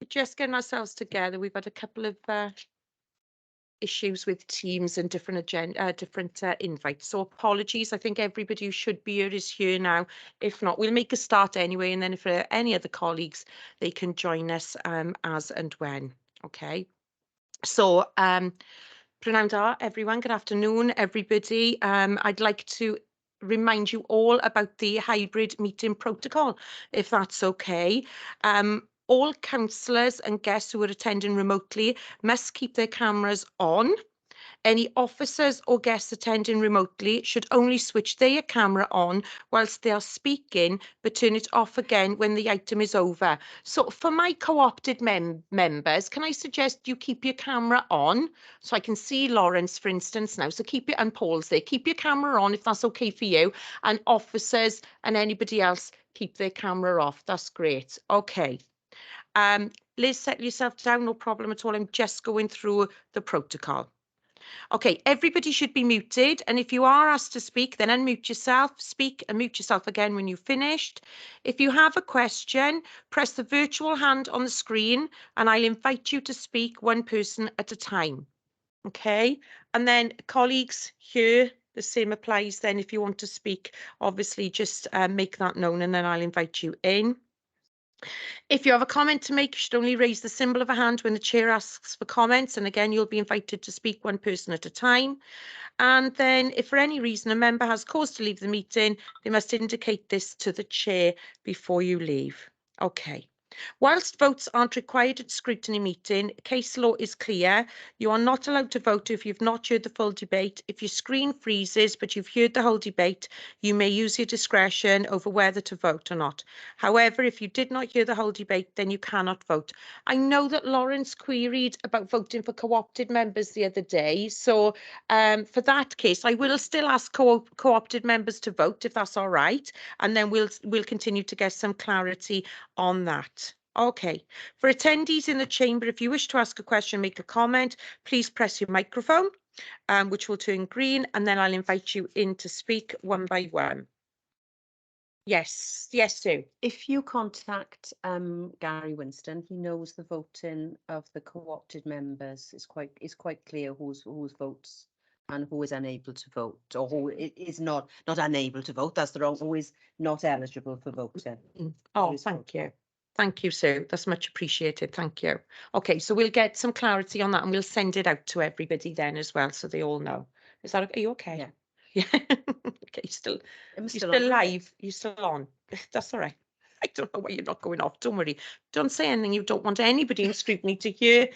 just getting ourselves together. We've had a couple of issues with Teams and different invites. So apologies. I think everybody who should be here is here now. If not, we'll make a start anyway. And then if there are any other colleagues, they can join us as and when. Okay. So Prynawn da, everyone. Good afternoon, everybody. I'd like to remind you all about the hybrid meeting protocol, if that's okay. All councillors and guests who are attending remotely must keep their cameras on. Any officers or guests attending remotely should only switch their camera on whilst they are speaking, but turn it off again when the item is over. So for my co-opted members, can I suggest you keep your camera on? So I can see Lawrence, for instance, now. So keep it, and Paul's there. Keep your camera on if that's okay for you. And officers and anybody else, keep their camera off. That's great. Okay. Liz, settle yourself down, no problem at all. I'm just going through the protocol. Okay, everybody should be muted, and if you are asked to speak, then unmute yourself, speak and mute yourself again when you've finished. If you have a question, press the virtual hand on the screen and I'll invite you to speak one person at a time. Okay, and then colleagues here, the same applies then. If you want to speak, obviously just make that known and then I'll invite you in. If you have a comment to make, you should only raise the symbol of a hand when the chair asks for comments. And again, you'll be invited to speak one person at a time. And then if for any reason a member has cause to leave the meeting, they must indicate this to the chair before you leave. Okay. Whilst votes aren't required at scrutiny meeting, case law is clear. You are not allowed to vote if you've not heard the full debate. If your screen freezes but you've heard the whole debate, you may use your discretion over whether to vote or not. However, if you did not hear the whole debate, then you cannot vote. I know that Lawrence queried about voting for co-opted members the other day. So for that case, I will still ask co-opted members to vote if that's all right. And then we'll continue to get some clarity on that. Okay, for attendees in the chamber, if you wish to ask a question, make a comment, please press your microphone, which will turn green, and then I'll invite you in to speak one by one. Yes, Sue. If you contact Gary Winston, he knows the voting of the co-opted members. It's quite clear whose votes and who is unable to vote, or who is not unable to vote. That's the wrong. Who is not eligible for voting. Oh, thank you. Thank you, Sue. That's much appreciated. Thank you. Okay, so we'll get some clarity on that and we'll send it out to everybody then as well, so they all know. Is that okay? Are you okay? Yeah. Yeah. Okay, you're still live. You're still on. That's all right. I don't know why you're not going off. Don't worry. Don't say anything you don't want anybody in scrutiny to hear,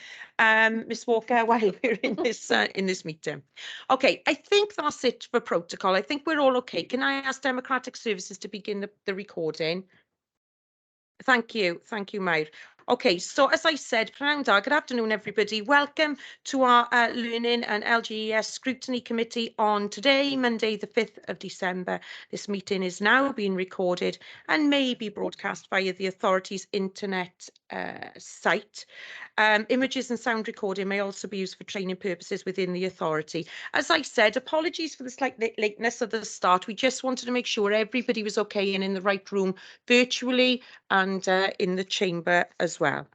Miss Walker, while we're in this meeting. Okay, I think that's it for protocol. I think we're all okay. Can I ask Democratic Services to begin the recording? Thank you, Mair. Okay, so as I said, Prynawn da, good afternoon, everybody. Welcome to our Learning and LGES Scrutiny Committee on today, Monday, the 5th of December. This meeting is now being recorded and may be broadcast via the authority's internet site. Images and sound recording may also be used for training purposes within the authority. As I said, apologies for the slight lateness of the start. We just wanted to make sure everybody was okay and in the right room virtually and in the chamber as well.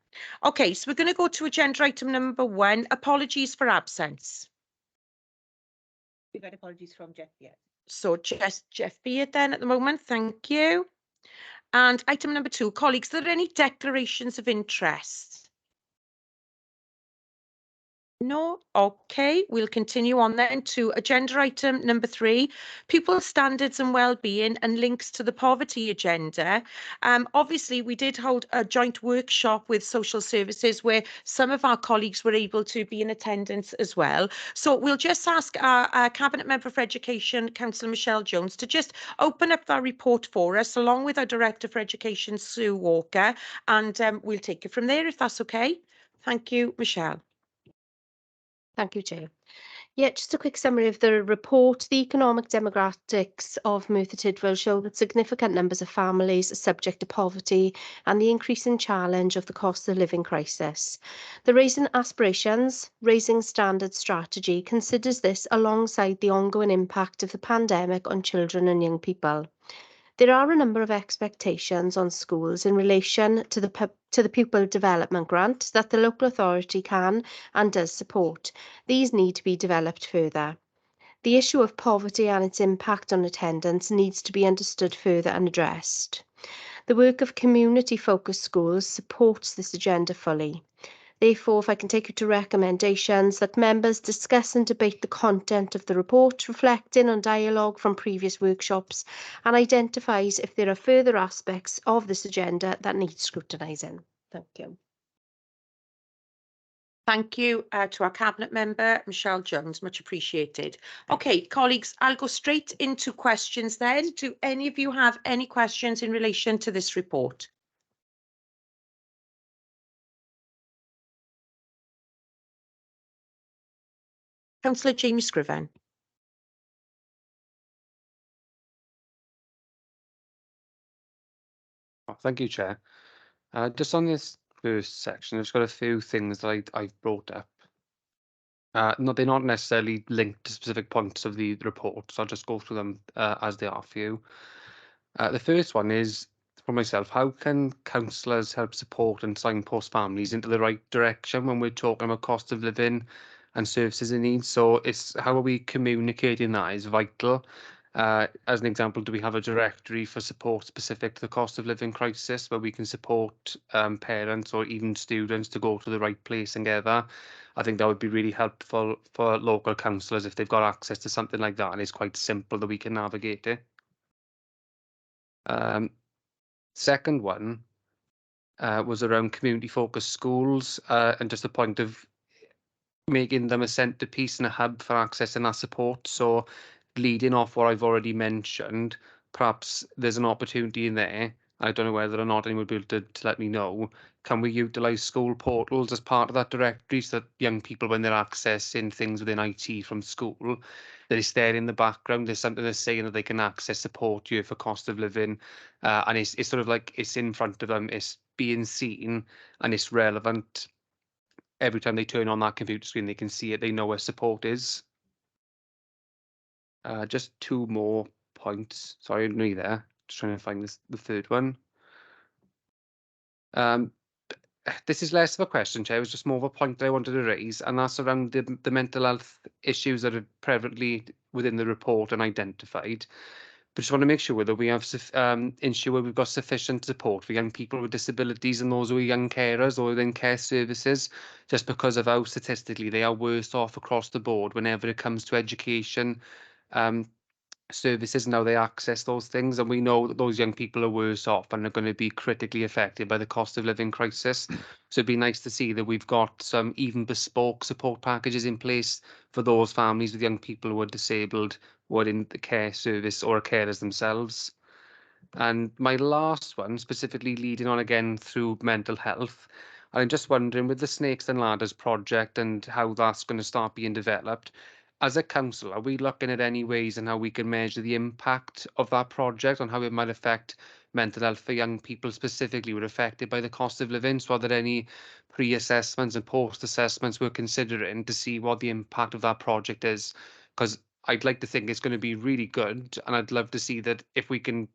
Okay, so we're going to go to agenda item number 1, apologies for absence. We've had apologies from Jeff Beard. So just Jeff Beard then at the moment, thank you. And item number 2, colleagues, are there any declarations of interest? No? Okay, we'll continue on then to agenda item number 3, pupil standards and wellbeing and links to the poverty agenda. Obviously, we did hold a joint workshop with social services where some of our colleagues were able to be in attendance as well. So we'll just ask our Cabinet Member for Education, Councillor Michelle Jones, to just open up that report for us, along with our Director for Education, Sue Walker, and we'll take it from there if that's okay. Thank you, Michelle. Thank you, Chair. Yeah, just a quick summary of the report. The economic demographics of Merthyr Tydfil show that significant numbers of families are subject to poverty and the increasing challenge of the cost of living crisis. The Raising Aspirations, Raising Standards strategy considers this alongside the ongoing impact of the pandemic on children and young people. There are a number of expectations on schools in relation to the pupil development grant that the local authority can and does support. These need to be developed further. The issue of poverty and its impact on attendance needs to be understood further and addressed. The work of community-focused schools supports this agenda fully. Therefore, if I can take you to recommendations, that members discuss and debate the content of the report, reflecting on dialogue from previous workshops, and identifies if there are further aspects of this agenda that need scrutinising. Thank you. Thank you to our Cabinet Member, Michelle Jones, much appreciated. Okay, colleagues, I'll go straight into questions then. Do any of you have any questions in relation to this report? Councillor Jamie Scriven. Oh, thank you, Chair. Just on this first section, I've just got a few things that I've brought up. No, they're not necessarily linked to specific points of the report, so I'll just go through them as they are for you. The first one is for myself: how can councillors help support and signpost families into the right direction when we're talking about cost of living and services in needs? So it's how are we communicating that is vital. As an example, do we have a directory for support specific to the cost of living crisis where we can support parents or even students to go to the right place and gather? I think that would be really helpful for local councillors if they've got access to something like that and it's quite simple that we can navigate it. Second one was around community-focused schools and just the point of making them a centrepiece and a hub for accessing that support. So leading off what I've already mentioned, perhaps there's an opportunity in there. I don't know whether or not anyone would be able to let me know. Can we utilise school portals as part of that directory so that young people, when they're accessing things within IT from school, that it's there in the background, there's something that's saying that they can access support here for cost of living, and it's sort of like it's in front of them, it's being seen, and it's relevant. Every time they turn on that computer screen, they can see it, they know where support is. Just two more points. Sorry, I'm nearly there. Just trying to find the third one. This is less of a question, Chair. It was just more of a point that I wanted to raise, and that's around the mental health issues that are prevalently within the report and identified. But just want to make sure that we have ensure we've got sufficient support for young people with disabilities and those who are young carers or within care services, just because of how statistically they are worse off across the board whenever it comes to education services and how they access those things. And we know that those young people are worse off and are going to be critically affected by the cost of living crisis. So it'd be nice to see that we've got some even bespoke support packages in place for those families with young people who are disabled, who are in the care service or are carers themselves. And my last one, specifically leading on again through mental health, I'm just wondering with the Snakes and Ladders project and how that's going to start being developed, as a council, are we looking at any ways and how we can measure the impact of that project on how it might affect mental health for young people specifically who are affected by the cost of living? So are there any pre-assessments and post-assessments we're considering to see what the impact of that project is? Because I'd like to think it's going to be really good, and I'd love to see that if we can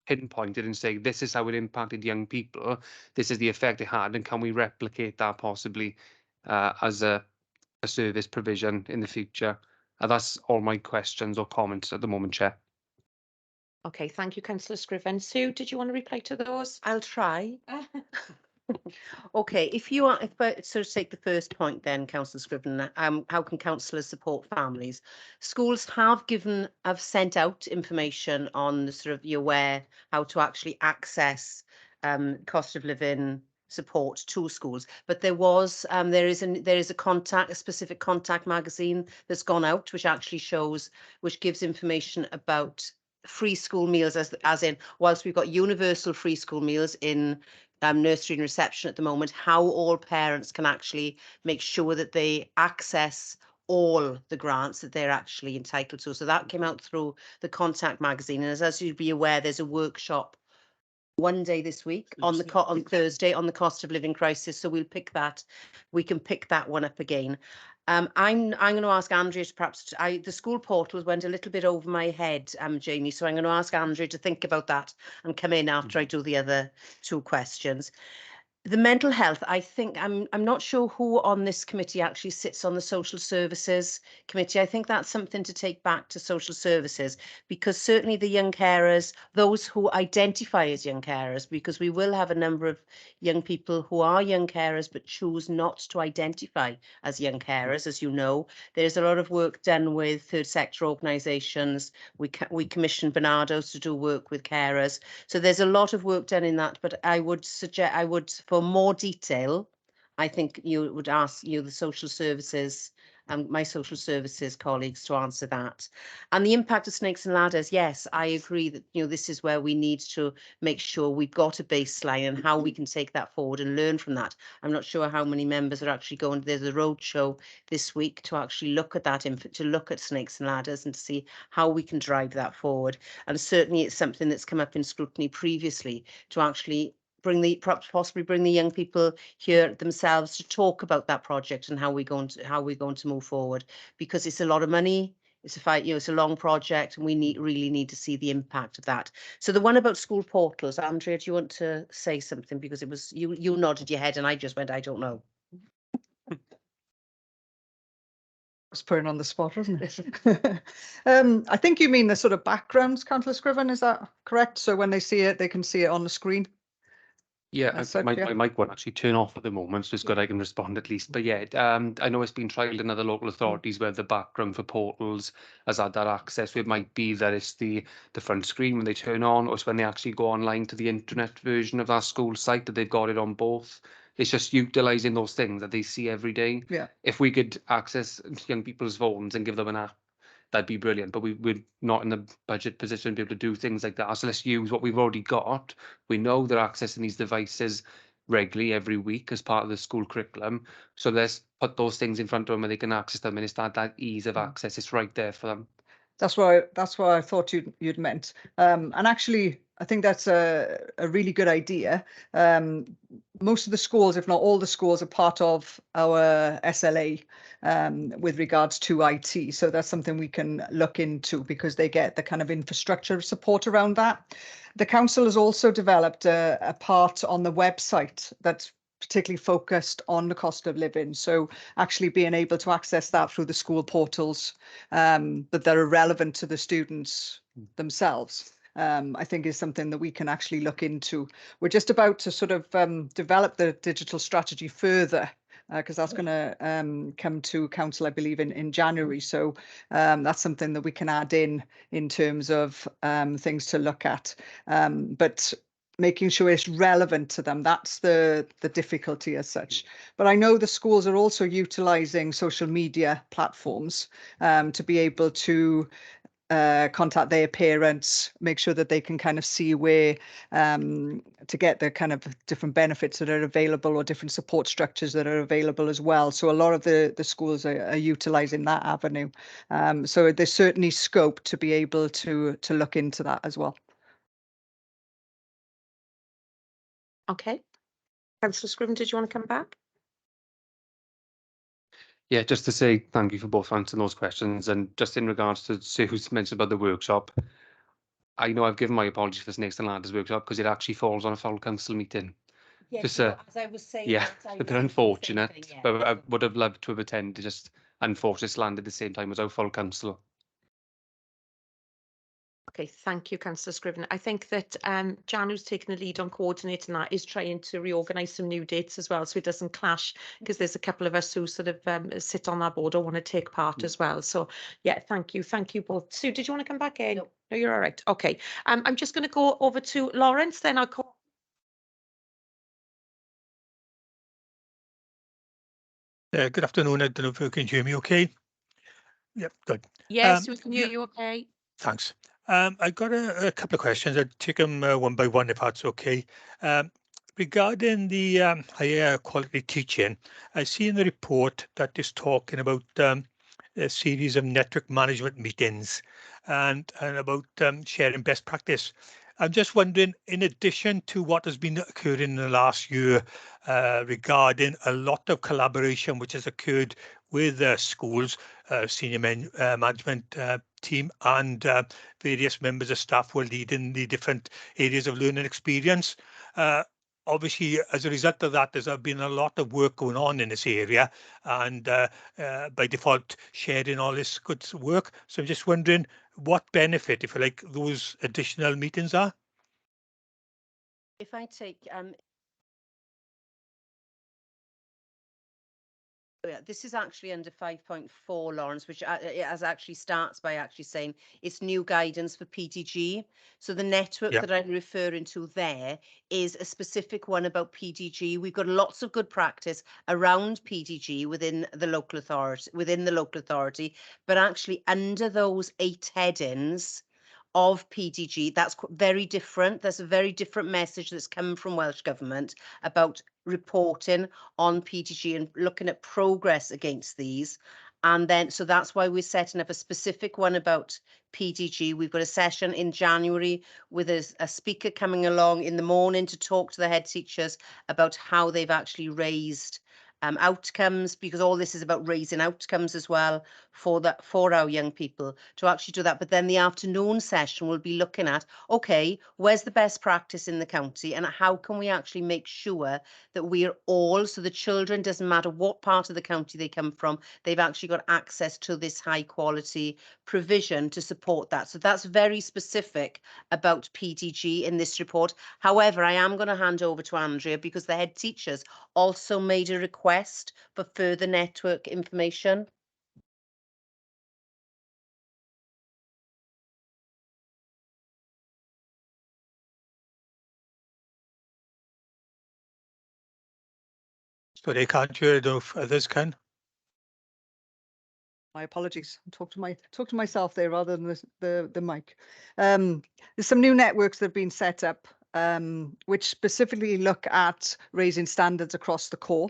pinpoint it and say this is how it impacted young people, this is the effect it had, and can we replicate that possibly as a service provision in the future? That's all my questions or comments at the moment, Chair. Okay, thank you, Councillor Scriven. Sue, did you want to reply to those? I'll try. Okay, if I sort of take the first point then, Councillor Scriven, how can councillors support families? Schools have sent out information on the sort of where how to actually access cost of living support to schools, but there is a specific contact magazine that's gone out which gives information about free school meals, as in whilst we've got universal free school meals in nursery and reception at the moment, how all parents can actually make sure that they access all the grants that they're actually entitled to. So that came out through the Contact magazine, and as you'd be aware, there's a workshop one day this week on Thursday on the cost of living crisis. So we can pick that one up again. I'm going to ask Andrea to perhaps, the school portals went a little bit over my head, Jamie, so I'm going to ask Andrea to think about that and come in after I do the other 2 questions. The mental health, I think, I'm not sure who on this committee actually sits on the social services committee. I think that's something to take back to social services, because certainly the young carers, those who identify as young carers, because we will have a number of young people who are young carers but choose not to identify as young carers, as you know. There's a lot of work done with third sector organisations. We commission Bernardo's to do work with carers. So there's a lot of work done in that, but I would suggest, for more detail, I think you would ask the social services and my social services colleagues to answer that. And the impact of snakes and ladders, yes, I agree that this is where we need to make sure we've got a baseline and how we can take that forward and learn from that. I'm not sure how many members are actually going. There's a roadshow this week to actually look at that, to look at snakes and ladders and to see how we can drive that forward. And certainly it's something that's come up in scrutiny previously, to actually possibly bring the young people here themselves to talk about that project and how we're going to move forward, because it's a lot of money. It's a fight, it's a long project, and we really need to see the impact of that. So the one about school portals, Andrea, do you want to say something? Because it was you nodded your head and I just went, I don't know. It's putting on the spot, isn't it? I think you mean the sort of backgrounds, Councillor Scriven, is that correct? So when they see it, they can see it on the screen? Yeah, As such, my yeah. mic won't actually turn off at the moment, so it's good I can respond at least. But yeah, I know it's been trialled in other local authorities where the background for portals has had that access. It might be that it's the front screen when they turn on, or it's when they actually go online to the internet version of that school site that they've got it on both. It's just utilising those things that they see every day. Yeah. If we could access young people's phones and give them an app, that'd be brilliant. But we're not in the budget position to be able to do things like that. So let's use what we've already got. We know they're accessing these devices regularly every week as part of the school curriculum. So let's put those things in front of them where they can access them, and it's that ease of access. It's right there for them. That's what I thought you'd meant. And actually, I think that's a really good idea. Most of the schools, if not all the schools, are part of our SLA with regards to IT. So that's something we can look into, because they get the kind of infrastructure support around that. The council has also developed a part on the website that's particularly focused on the cost of living. So actually being able to access that through the school portals that are relevant to the students themselves, I think is something that we can actually look into. We're just about to sort of develop the digital strategy further, because that's going to come to council, I believe, in January. So that's something that we can add in terms of things to look at. But making sure it's relevant to them, that's the difficulty as such. But I know the schools are also utilising social media platforms to be able to contact their parents, make sure that they can kind of see where to get the kind of different benefits that are available, or different support structures that are available as well. So a lot of the schools are utilising that avenue. So there's certainly scope to be able to look into that as well. Okay. Councillor Scriven, did you want to come back? Yeah, just to say thank you for both answering those questions. And just in regards to Sue's mentioned about the workshop, I know I've given my apologies for Snakes and Ladders workshop because it actually falls on a full council meeting. Yes, Just, as I was saying, Yeah, that, I but was they're thinking the same unfortunate. thing, yeah. But I would have loved to have attended. Just unfortunately, it's landed at the same time as our full council. Okay, thank you, Councillor Scriven. I think that Jan, who's taken the lead on coordinating that, is trying to reorganise some new dates as well, so it doesn't clash, because there's a couple of us who sort of sit on that board or want to take part as well. So yeah, thank you both. Sue, did you want to come back in? No, you're all right. Okay, I'm just going to go over to Lawrence, then I'll call. Good afternoon. I don't know if you can hear me okay. Yep, good. Yes, we can hear you okay. Thanks. I got a couple of questions. I'll take them one by one if that's okay. Regarding the higher quality teaching, I see in the report that is talking about a series of network management meetings and about sharing best practice. I'm just wondering, in addition to what has been occurring in the last year regarding a lot of collaboration which has occurred with schools, senior management team and various members of staff who are leading the different areas of learning experience. Obviously, as a result of that, there's been a lot of work going on in this area and by default sharing all this good work. So I'm just wondering what benefit, if you like, those additional meetings are. If I take this is actually under 5.4, Lawrence, which actually starts by actually saying it's new guidance for PDG. So the network that I'm referring to there is a specific one about PDG. We've got lots of good practice around PDG within the local authority, but actually under those 8 headings of PDG, that's very different. There's a very different message that's come from Welsh Government about reporting on PDG and looking at progress against these. And then, so that's why we're setting up a specific one about PDG. We've got a session in January with a speaker coming along in the morning to talk to the head teachers about how they've actually raised outcomes, because all this is about raising outcomes as well for our young people to actually do that. But then the afternoon session will be looking at, okay, where's the best practice in the county and how can we actually make sure that we're all, so the children, doesn't matter what part of the county they come from, they've actually got access to this high quality provision to support that. So that's very specific about PDG in this report. However, I am going to hand over to Andrea because the head teachers also made a request for further network information. So they can't hear it if others can. My apologies. Talk to myself there rather than the mic. There's some new networks that have been set up, which specifically look at raising standards across the core.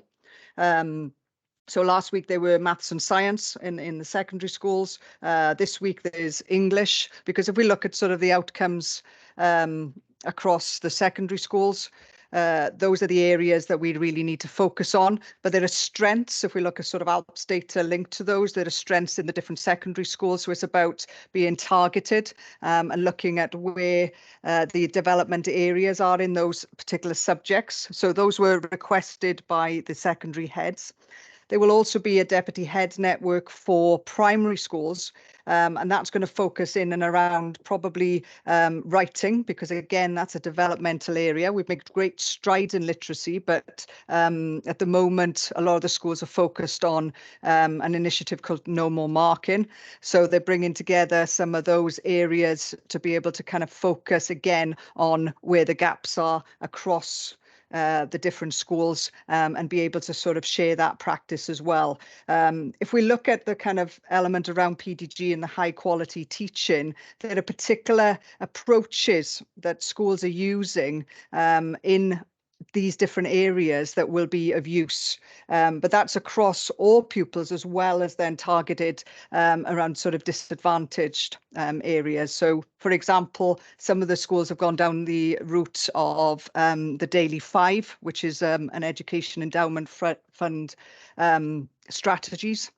So last week there were maths and science in the secondary schools. This week there's English, because if we look at sort of the outcomes across the secondary schools, those are the areas that we really need to focus on. But there are strengths, if we look at sort of ALPS data linked to those, there are strengths in the different secondary schools. So it's about being targeted and looking at where the development areas are in those particular subjects. So those were requested by the secondary heads. There will also be a deputy head network for primary schools, and that's going to focus in and around probably writing, because again, that's a developmental area. We've made great strides in literacy, but at the moment, a lot of the schools are focused on an initiative called No More Marking. So they're bringing together some of those areas to be able to kind of focus again on where the gaps are across the different schools and be able to sort of share that practice as well. If we look at the kind of element around PDG and the high quality teaching, there are particular approaches that schools are using in these different areas that will be of use, but that's across all pupils as well as then targeted around sort of disadvantaged areas. So for example, some of the schools have gone down the route of the Daily 5, which is an education endowment fund strategies.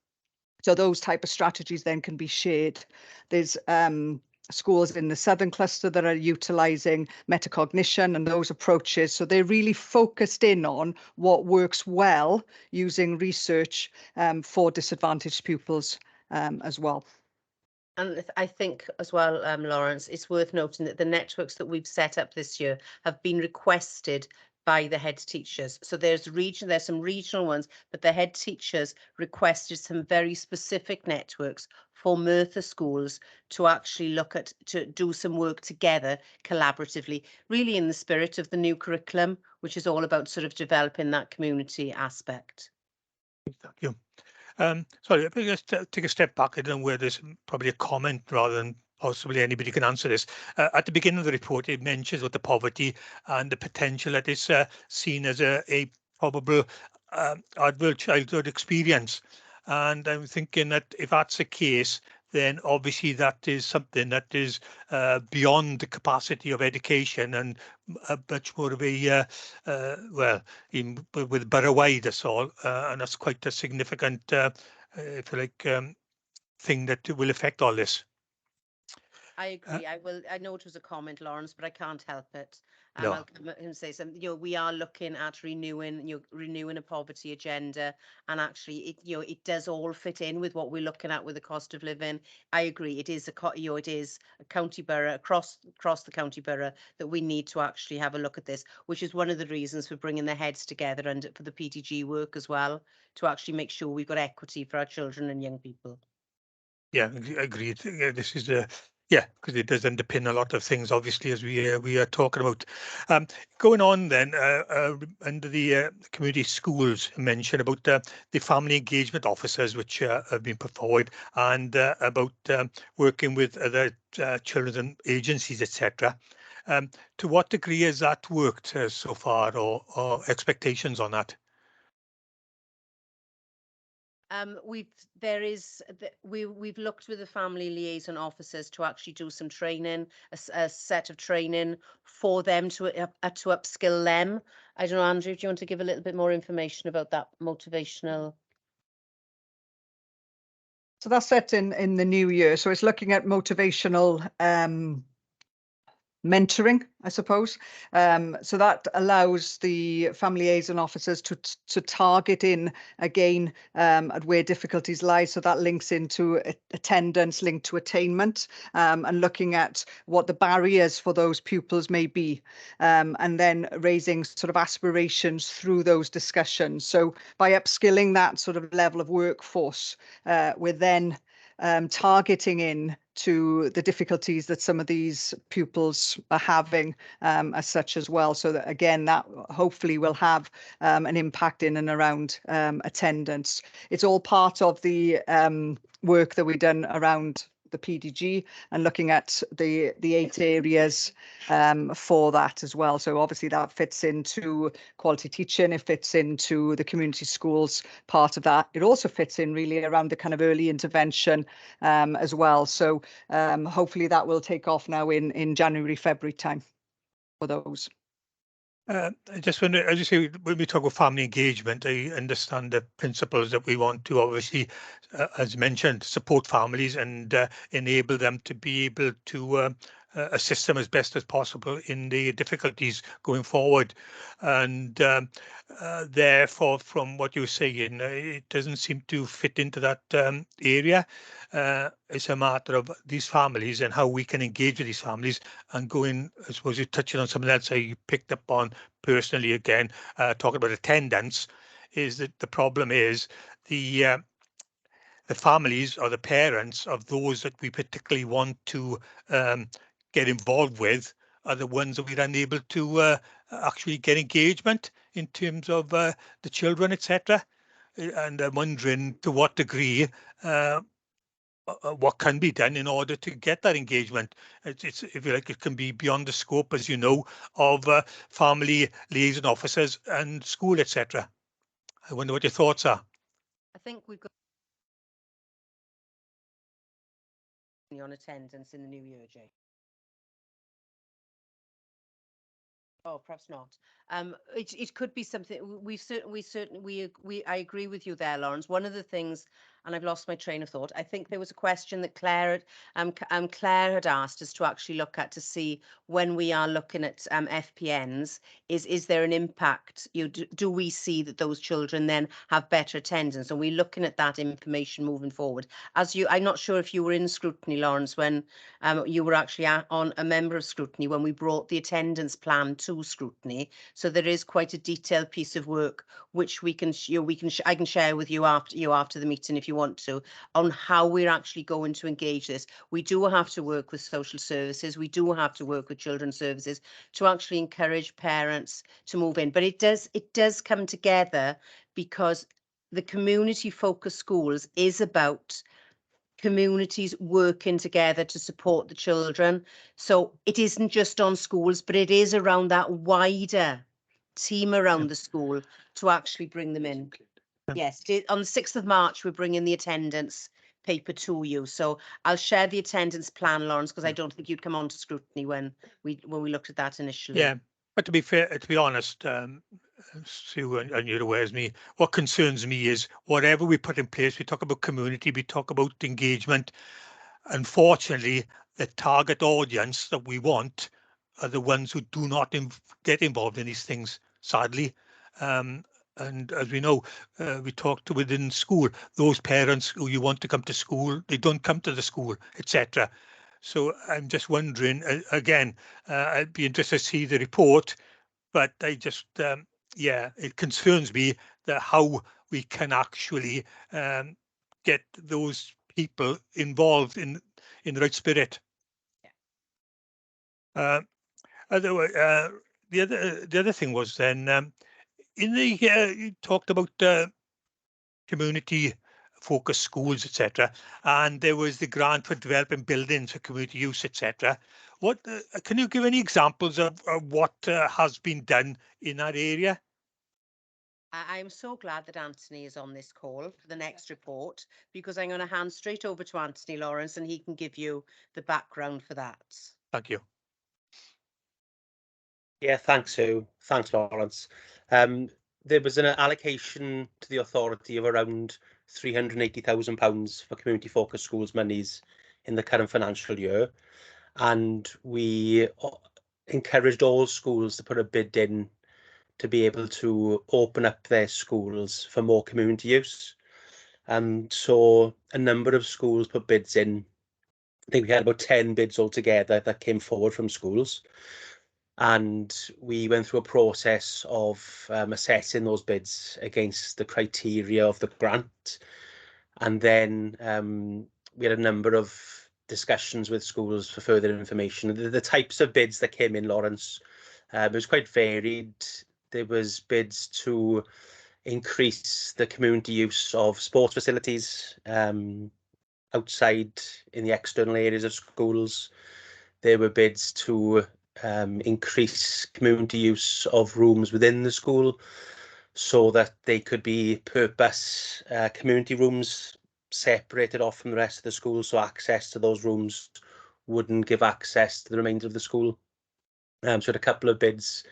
So those type of strategies then can be shared. There's schools in the Southern Cluster that are utilising metacognition and those approaches. So they're really focused in on what works well using research for disadvantaged pupils as well. And I think as well, Lawrence, it's worth noting that the networks that we've set up this year have been requested by the head teachers. So there's some regional ones, but the head teachers requested some very specific networks for Merthyr schools to actually look at, to do some work together collaboratively, really in the spirit of the new curriculum, which is all about sort of developing that community aspect. Thank you. Sorry, if we just take a step back, I don't know where there's probably a comment rather than possibly anybody can answer this. At the beginning of the report, it mentions what the poverty and the potential that is seen as a probable adverse childhood experience. And I'm thinking that if that's the case, then obviously that is something that is beyond the capacity of education and much more of a, well, with borough wide, that's all. And that's quite a significant, if you like, thing that will affect all this. I agree. I know it was a comment, Lawrence, but I can't help it. No. I'll come and say something. We are looking at renewing a poverty agenda, and actually, it does all fit in with what we're looking at with the cost of living. I agree. It is it is a county borough across the county borough that we need to actually have a look at this, which is one of the reasons for bringing their heads together and for the PDG work as well, to actually make sure we've got equity for our children and young people. Yeah, agreed. Yeah, this is yeah, because it does underpin a lot of things, obviously, as we are talking about. Going on then, under the community schools, mention about the family engagement officers, which have been put forward, and about working with other children agencies, etc. To what degree has that worked so far, or expectations on that? We've looked with the family liaison officers to actually do some training, a set of training for them to upskill them. I don't know, Andrew, do you want to give a little bit more information about that motivational? So that's set in the new year. So it's looking at motivational mentoring, I suppose. So that allows the family liaison officers to target in again at where difficulties lie. So that links into attendance, linked to attainment, and looking at what the barriers for those pupils may be, and then raising sort of aspirations through those discussions. So by upskilling that sort of level of workforce, we're then targeting in to the difficulties that some of these pupils are having as such as well. So that again, that hopefully will have an impact in and around attendance. It's all part of the work that we've done around the PDG and looking at the 8 areas for that as well. So obviously that fits into quality teaching, it fits into the community schools part of that. It also fits in really around the kind of early intervention as well. So hopefully that will take off now in January, February time for those. I just wonder, as you say, when we talk about family engagement, I understand the principles that we want to obviously, as mentioned, support families and enable them to be able to assist them as best as possible in the difficulties going forward. And therefore, from what you're saying, it doesn't seem to fit into that area. It's a matter of these families and how we can engage with these families and going, I suppose you're touching on something else I picked up on personally again, talking about attendance, is that the problem is the families or the parents of those that we particularly want to get involved with are the ones that we're unable to actually get engagement in terms of the children, etc. And I'm wondering to what degree what can be done in order to get that engagement. It's if you like, it can be beyond the scope, as you know, of family liaison officers and school, etc. I wonder what your thoughts are. I think we've got on attendance in the new year, Jay. Oh, perhaps not. It could be something. I agree with you there, Lawrence. One of the things, and I've lost my train of thought. I think there was a question that Claire had asked us to actually look at to see when we are looking at FPNs. Is there an impact? Do we see that those children then have better attendance? And we're looking at that information moving forward. I'm not sure if you were in scrutiny, Lawrence, when you were actually on a member of scrutiny when we brought the attendance plan to scrutiny. So there is quite a detailed piece of work which I can share with you after the meeting if you want to, on how we're actually going to engage this. We do have to work with social services. We do have to work with children's services to actually encourage parents to move in. But it does come together because the community focused schools is about communities working together to support the children. So it isn't just on schools, but it is around that wider team around the school to actually bring them in. Yes, on the 6th of March, we're bringing the attendance paper to you. So I'll share the attendance plan, Lawrence, because I don't think you'd come on to scrutiny when we looked at that initially. Yeah, but to be fair, to be honest, Sue, and you're aware as me, what concerns me is whatever we put in place, we talk about community, we talk about engagement. Unfortunately, the target audience that we want are the ones who do not get involved in these things, sadly. And as we know, we talked to within school, those parents who you want to come to school, they don't come to the school, etc. So I'm just wondering, again, I'd be interested to see the report, but I just, yeah, it concerns me that how we can actually get those people involved in the right spirit. Otherwise, the other thing was then in the you talked about community focused schools, etc., and there was the grant for developing buildings for community use, etc. What can you give any examples of what has been done in that area? I'm so glad that Anthony is on this call for the next report, because I'm going to hand straight over to Anthony, Lawrence, and he can give you the background for that. Thank you. Yeah, thanks, Sue. Thanks, Lawrence. There was an allocation to the authority of around £380,000 for community focused schools monies in the current financial year, and we encouraged all schools to put a bid in to be able to open up their schools for more community use. So a number of schools put bids in. I think we had about 10 bids altogether that came forward from schools. And we went through a process of assessing those bids against the criteria of the grant. And then we had a number of discussions with schools for further information. The types of bids that came in, Lawrence, it was quite varied. There was bids to increase the community use of sports facilities outside in the external areas of schools. There were bids to increase community use of rooms within the school so that they could be purpose community rooms separated off from the rest of the school, so access to those rooms wouldn't give access to the remainder of the school. So had a couple of bids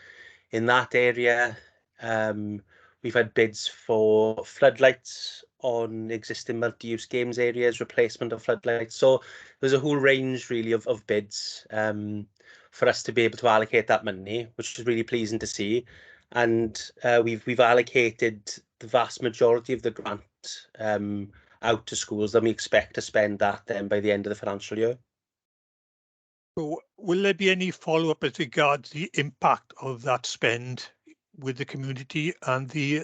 in that area. We've had bids for floodlights on existing multi-use games areas, replacement of floodlights. So there's a whole range really of bids for us to be able to allocate that money, which is really pleasing to see. And we've allocated the vast majority of the grant out to schools, and we expect to spend that then by the end of the financial year. So will there be any follow-up as regards the impact of that spend with the community and the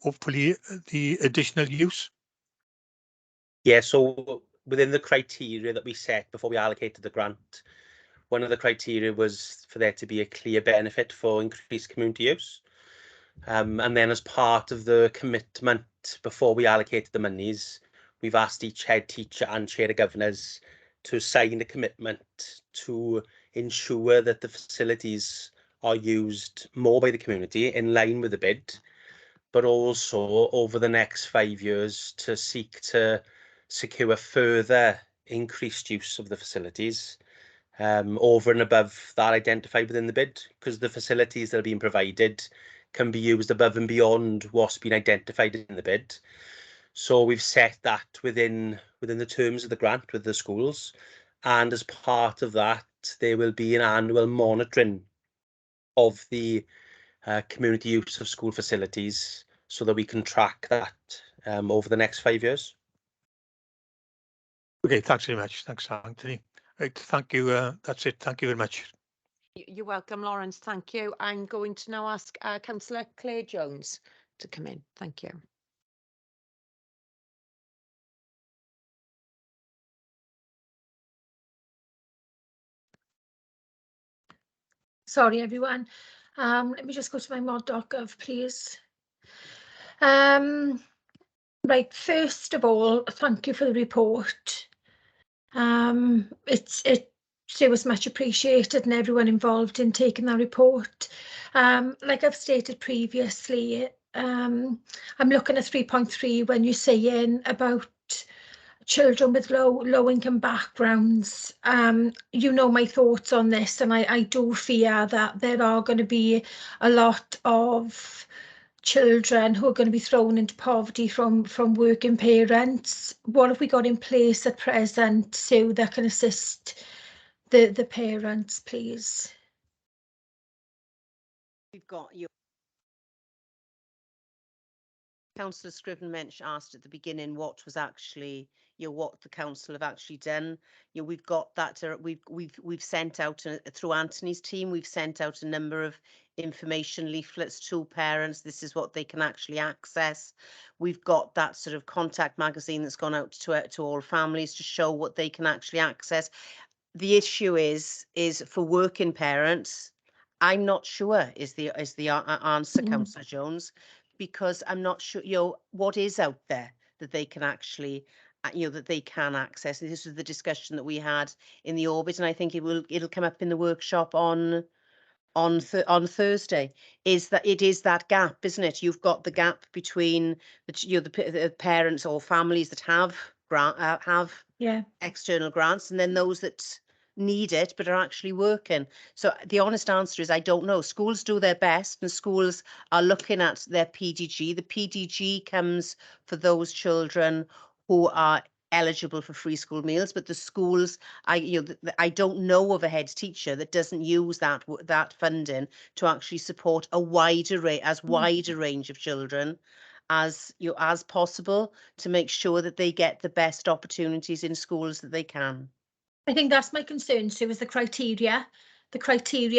hopefully the additional use? Yeah, so within the criteria that we set before we allocated the grant, one of the criteria was for there to be a clear benefit for increased community use. And then as part of the commitment before we allocated the monies, we've asked each head teacher and chair of governors to sign a commitment to ensure that the facilities are used more by the community in line with the bid, but also over the next 5 years to seek to secure further increased use of the facilities over and above that identified within the bid, because the facilities that are being provided can be used above and beyond what's been identified in the bid. So we've set that within the terms of the grant with the schools, and as part of that there will be an annual monitoring of the community use of school facilities so that we can track that over the next 5 years. Okay, thanks very much. Thanks, Anthony. Right, thank you. That's it. Thank you very much. You're welcome, Lawrence. Thank you. I'm going to now ask Councillor Claire Jones to come in. Thank you. Sorry, everyone. Let me just go to my mod.gov, please. Right, first of all, thank you for the report. It was much appreciated, and everyone involved in taking that report. Like I've stated previously, I'm looking at 3.3 when you're saying about children with low income backgrounds. You know my thoughts on this, and I do fear that there are going to be a lot of children who are going to be thrown into poverty from working parents. What have we got in place at present so that can assist the parents, please? We've got your Councillor Scriven asked at the beginning what was actually, what the council have actually done. We've got that. We've sent out through Anthony's team. We've sent out a number of information leaflets to parents. This is what they can actually access. We've got that sort of contact magazine that's gone out to all families to show what they can actually access. The issue is for working parents. I'm not sure is the answer, Councillor Jones, because I'm not sure, what is out there that they can actually, that they can access. And this was the discussion that we had in the Orbit, and I think it'll come up in the workshop on Thursday. Is that it is that gap, isn't it? You've got the gap between the parents or families that have external grants, and then those that need it but are actually working. So the honest answer is I don't know. Schools do their best, and schools are looking at their PDG. The PDG comes for those children who are eligible for free school meals, but the schools, I don't know of a head teacher that doesn't use that funding to actually support a wide a range of children as possible, to make sure that they get the best opportunities in schools that they can. I think that's my concern, Sue, is the criteria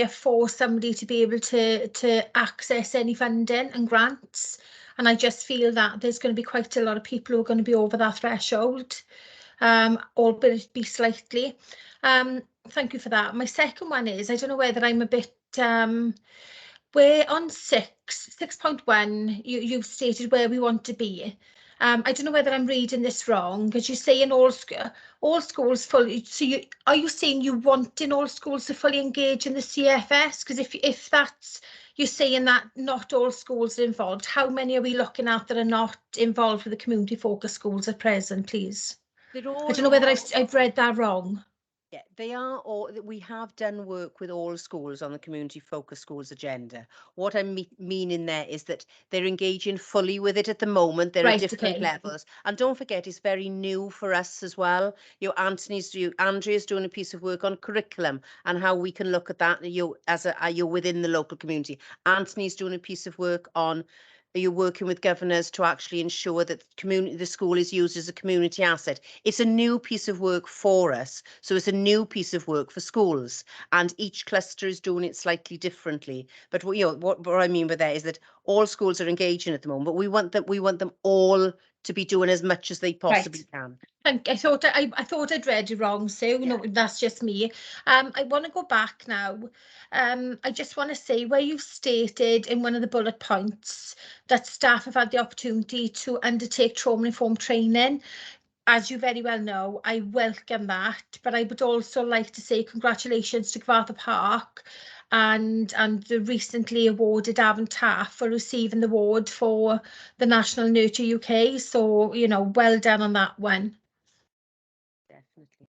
for somebody to be able to access any funding and grants. And I just feel that there's going to be quite a lot of people who are going to be over that threshold, albeit be slightly. Thank you for that. My second one is, I don't know whether I'm a bit, we're on 6.1, you've stated where we want to be. I don't know whether I'm reading this wrong, because you say in all schools fully. So are you saying you want in all schools to fully engage in the CFS? Because if that's, you're saying that not all schools are involved, how many are we looking at that are not involved with the community focused schools at present, please? I don't know whether I've read that wrong. Yeah, they are, or we have done work with all schools on the community focused schools agenda. What I mean there is that they're engaging fully with it at the moment. There are different levels, and don't forget, it's very new for us as well. Andrea's doing a piece of work on curriculum and how we can look at that. You're within the local community. Anthony's doing a piece of work on. You're working with governors to actually ensure that the school is used as a community asset. It's a new piece of work for us, so it's a new piece of work for schools, and each cluster is doing it slightly differently. But what I mean by that is that all schools are engaging at the moment, but we want them all to be doing as much as they possibly can. I thought I'd read it wrong, Sue. No, that's just me. I want to go back now. I just want to say where you stated in one of the bullet points that staff have had the opportunity to undertake trauma-informed training. As you very well know, I welcome that, but I would also like to say congratulations to Gyfartha Park and the recently awarded Avon Taff for receiving the award for the National Nurture UK. So, well done on that one. Definitely.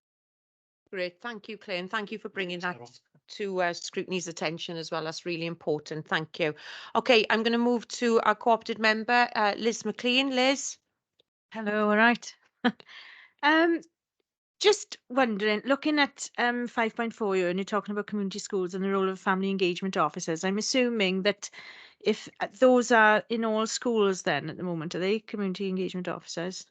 Great, thank you, Claire, and thank you for bringing that to scrutiny's attention as well. That's really important. Thank you. Okay, I'm going to move to our co-opted member, Liz McLean. Liz. Hello, all right. Just wondering, looking at 5.4 here, and you're talking about community schools and the role of family engagement officers. I'm assuming that if those are in all schools, then at the moment, are they community engagement officers?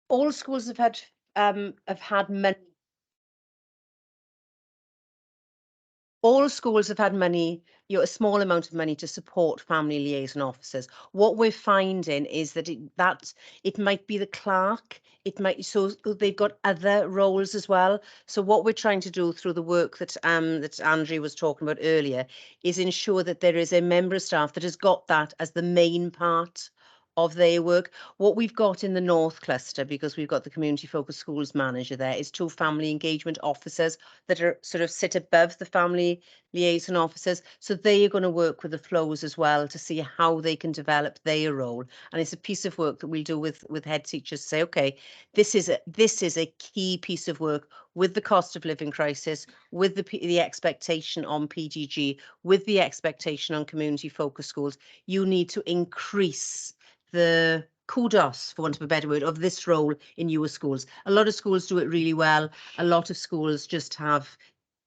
All schools have had money. All schools have had money, a small amount of money to support family liaison officers. What we're finding is that it might be the clerk, so they've got other roles as well. So what we're trying to do through the work that Andrea was talking about earlier is ensure that there is a member of staff that has got that as the main part of their work. What we've got in the North Cluster, because we've got the Community Focused Schools Manager there, is 2 family engagement officers that are sort of sit above the family liaison officers. So they are going to work with the flows as well to see how they can develop their role. And it's a piece of work that we'll do with head teachers to say, okay, this is a key piece of work with the cost of living crisis, with the expectation on PGG, with the expectation on community focused schools. You need to increase the kudos, for want of a better word, of this role in your schools. A lot of schools do it really well. A lot of schools just have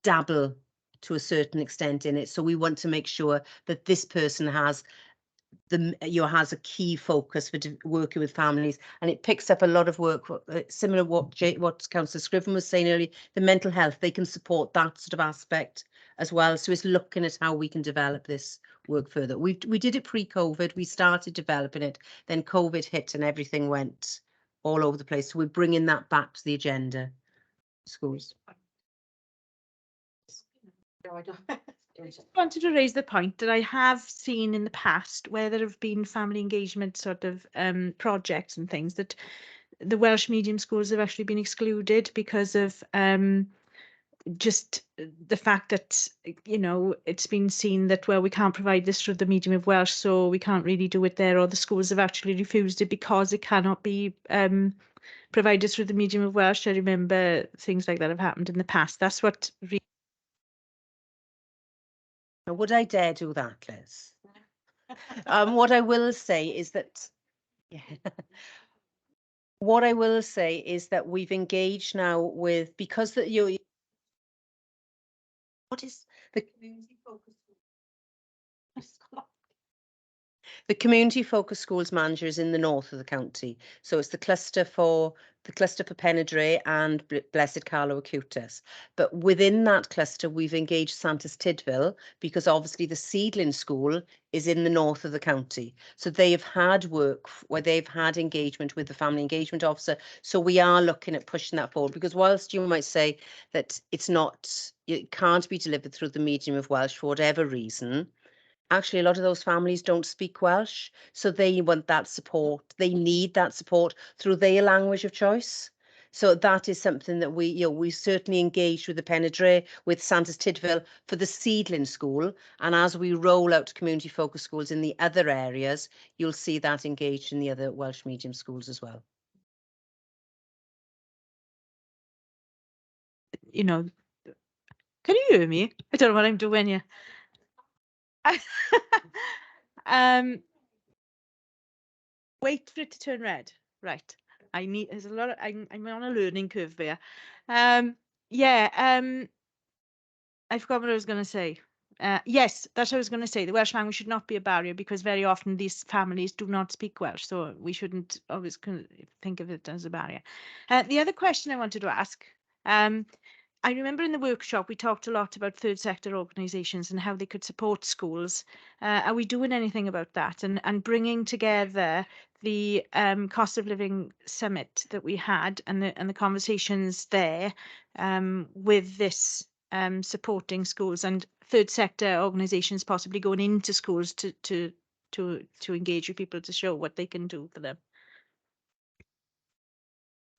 dabble to a certain extent in it. So we want to make sure that this person has has a key focus for working with families, and it picks up a lot of work similar to what Councillor Scriven was saying earlier. The mental health, they can support that sort of aspect as well. So it's looking at how we can develop this work further. We did it pre-COVID. We started developing it, then COVID hit and everything went all over the place. So we're bringing that back to the agenda. Schools. I just wanted to raise the point that I have seen in the past where there have been family engagement sort of projects and things that the Welsh medium schools have actually been excluded because of just the fact that, you know, it's been seen that, well, we can't provide this through the medium of Welsh, so we can't really do it there, or the schools have actually refused it because it cannot be provided through the medium of Welsh. I remember things like that have happened in the past. That's what Would I dare do that, Liz? What I will say is that, yeah. What I will say is that we've engaged now with, because that you. What is the community focus? The community focused schools manager is in the north of the county, so it's the cluster for Penydre and Blessed Carlo Acutus. But within that cluster, we've engaged Santas Tidville because obviously the seedling school is in the north of the county. So they have had work where they've had engagement with the family engagement officer. So we are looking at pushing that forward, because whilst you might say that it can't be delivered through the medium of Welsh for whatever reason, actually a lot of those families don't speak Welsh, so they want that support. They need that support through their language of choice. So that is something that we certainly engaged with the Penydre, with Santas Tidville for the seedling school, and as we roll out community focused schools in the other areas, you'll see that engaged in the other Welsh medium schools as well. you know, can you hear me? I don't know what I'm doing here. Wait for it to turn red. Right. There's a lot of, I'm on a learning curve there. I forgot what I was going to say. Yes, that's what I was going to say. The Welsh language should not be a barrier because very often these families do not speak Welsh, so we shouldn't always think of it as a barrier. The other question I wanted to ask, I remember in the workshop we talked a lot about third sector organisations and how they could support schools. Are we doing anything about that and bringing together the cost of living summit that we had and the conversations there with this supporting schools and third sector organisations possibly going into schools to engage with people to show what they can do for them?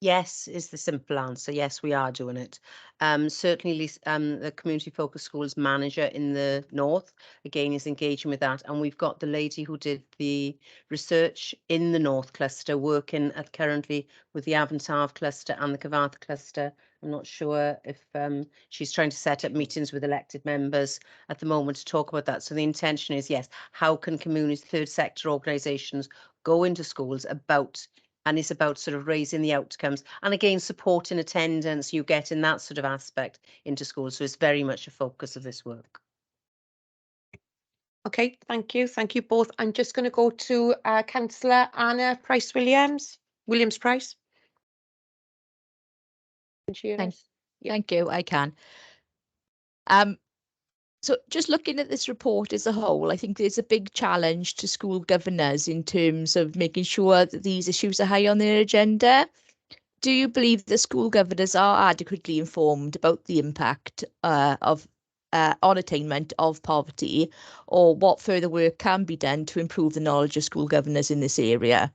Yes, is the simple answer. Yes, we are doing it. Certainly, the community focused schools manager in the north, again, is engaging with that. And we've got the lady who did the research in the north cluster working currently with the Avontarf cluster and the Cyfarthfa cluster. I'm not sure if she's trying to set up meetings with elected members at the moment to talk about that. So the intention is, yes, how can community third sector organisations go into schools and it's about sort of raising the outcomes and again supporting attendance you get in that sort of aspect into schools. So it's very much a focus of this work. Okay, thank you both. I'm just going to go to Councillor Anna Price-Williams. Price. Thank you, I can. So just looking at this report as a whole, I think there's a big challenge to school governors in terms of making sure that these issues are high on their agenda. Do you believe the school governors are adequately informed about the impact of on attainment of poverty, or what further work can be done to improve the knowledge of school governors in this area?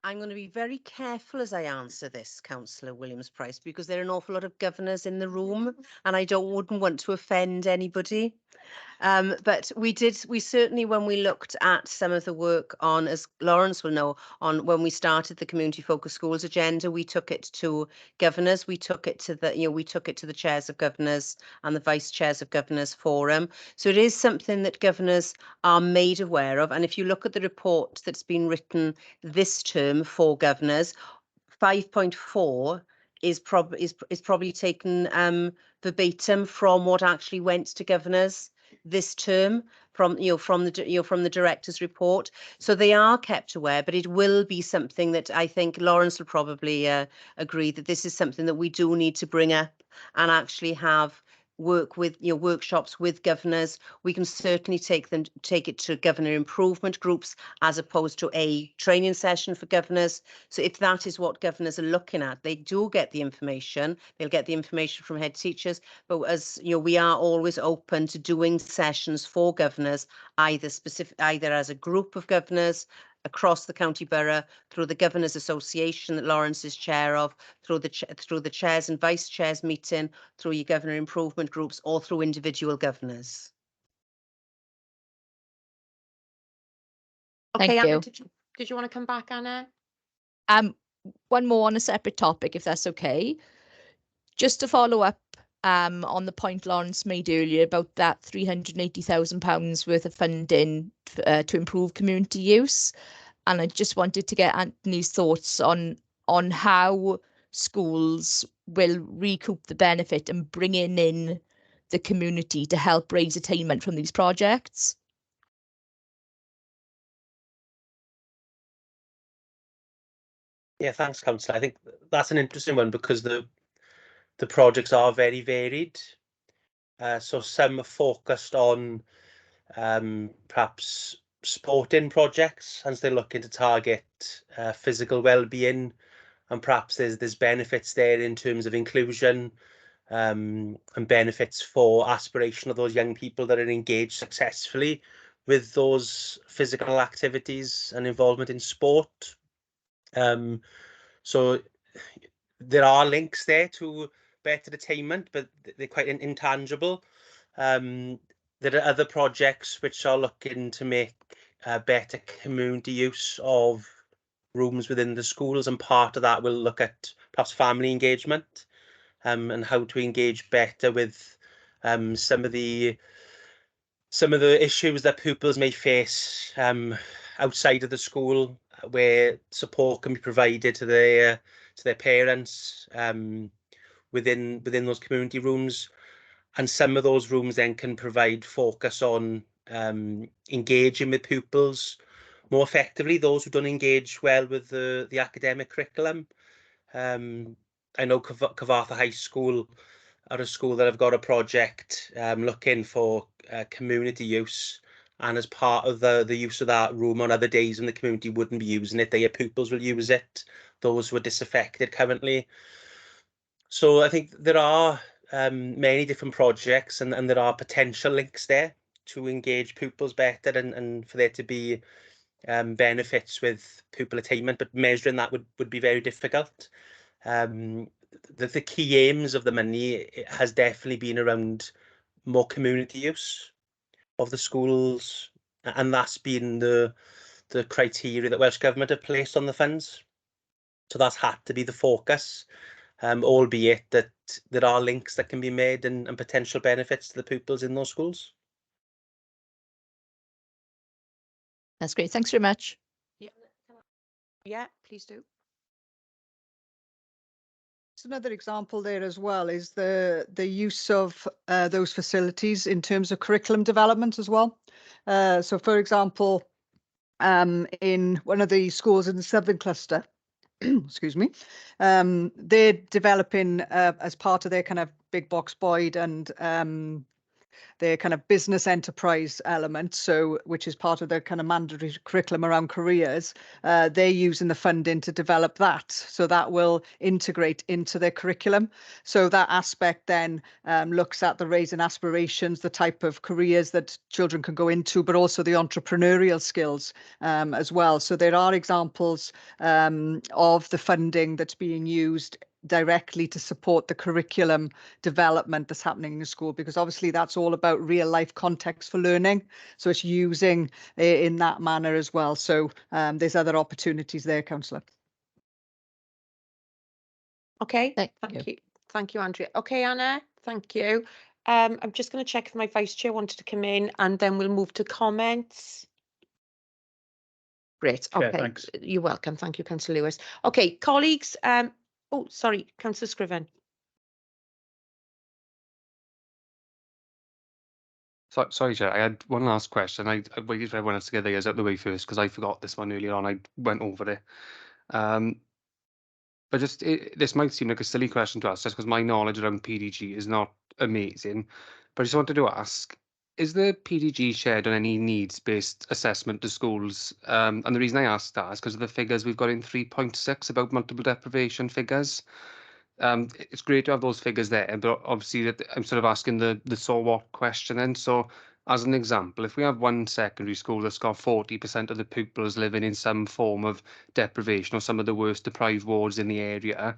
I'm going to be very careful as I answer this, Councillor Williams-Price, because there are an awful lot of governors in the room and I wouldn't want to offend anybody. But we certainly, when we looked at some of the work on, as Lawrence will know, on when we started the community focused schools agenda, we took it to governors, we took it to the chairs of governors and the vice chairs of governors forum. So it is something that governors are made aware of. And if you look at the report that's been written this term for governors, 5.4 is probably taken verbatim from what actually went to governors this term from the director's report. So they are kept aware, but it will be something that I think Lawrence will probably agree that this is something that we do need to bring up and actually have workshops with governors. We can certainly take it to governor improvement groups as opposed to a training session for governors. So if that is what governors are looking at, they do get the information. They'll get the information from head teachers. But as you know, we are always open to doing sessions for governors, either as a group of governors across the county borough, through the Governors Association that Lawrence is chair of, through the chairs and vice chairs meeting, through your governor improvement groups, or through individual governors. Thank Okay, Anna, you. did you want to come back, Anna? One more on a separate topic, if that's okay. Just to follow up on the point Lawrence made earlier about that £380,000 worth of funding to improve community use. And I just wanted to get Anthony's thoughts on how schools will recoup the benefit and bringing in the community to help raise attainment from these projects. Yeah, thanks, Councillor. I think that's an interesting one because the projects are very varied. So some are focused on perhaps sporting projects as they're looking to target physical well-being, and perhaps there's benefits there in terms of inclusion and benefits for aspiration of those young people that are engaged successfully with those physical activities and involvement in sport. So there are links there to better attainment, but they're quite intangible. There are other projects which are looking to make better community use of rooms within the schools, and part of that will look at perhaps family engagement and how to engage better with some of the issues that pupils may face outside of the school, where support can be provided to their parents within those community rooms. And some of those rooms then can provide focus on engaging with pupils more effectively, those who don't engage well with the academic curriculum. I know Cyfarthfa High School are a school that have got a project looking for community use, and as part of the use of that room on other days when the community wouldn't be using it, their pupils will use it, those who are disaffected currently. So I think there are many different projects, and there are potential links there to engage pupils better and for there to be benefits with pupil attainment, but measuring that would be very difficult. The key aims of the money has definitely been around more community use of the schools, and that's been the criteria that Welsh Government have placed on the funds. So that's had to be the focus, albeit that there are links that can be made and potential benefits to the pupils in those schools. That's great. Thanks very much. Yeah, please do. So another example there as well is the use of those facilities in terms of curriculum development as well. So for example, in one of the schools in the Southern Cluster, excuse me, they're developing as part of their kind of big box Boyd and their kind of business enterprise element, so which is part of their kind of mandatory curriculum around careers. They're using the funding to develop that, so that will integrate into their curriculum. So that aspect then looks at the raising aspirations, the type of careers that children can go into, but also the entrepreneurial skills as well. So there are examples of the funding that's being used directly to support the curriculum development that's happening in the school, because obviously that's all about real life context for learning. So it's using in that manner as well. So there's other opportunities there, Councillor. Okay, Thank thank you. Thank you, Andrea. Okay, Anna, thank you. I'm just going to check if my vice chair wanted to come in, and then we'll move to comments. Great. Yeah, Okay, thanks. you're welcome. Thank you, Councillor Lewis. Okay, colleagues. Oh, sorry, Councillor Scriven. Sorry, Chair. I had one last question. I waited for everyone else to get theirs out the way first because I forgot this one earlier on. I went over it. But just this might seem like a silly question to ask, just because my knowledge around PDG is not amazing. But I just wanted to ask: is the PDG shared on any needs-based assessment to schools? And the reason I asked that is because of the figures we've got in 3.6 about multiple deprivation figures. It's great to have those figures there, but obviously I'm sort of asking the so what question then. So as an example, if we have one secondary school that's got 40% of the pupils living in some form of deprivation or some of the worst deprived wards in the area,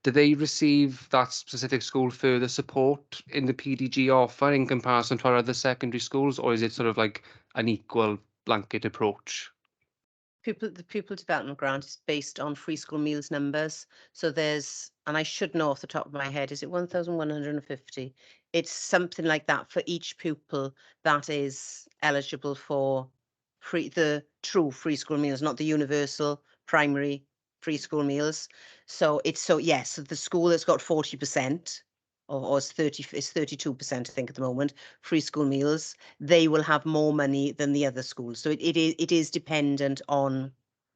do they receive that specific school further support in the PDG offer in comparison to our other secondary schools, or is it sort of like an equal blanket approach? The pupil development grant is based on free school meals numbers. So there's, and I should know off the top of my head, is it 1,150? It's something like that for each pupil that is eligible for the true free school meals, not the universal primary free school meals. So it's yes, the school has got 40%. Or it's 32%, I think, at the moment, free school meals, they will have more money than the other schools. So it is dependent on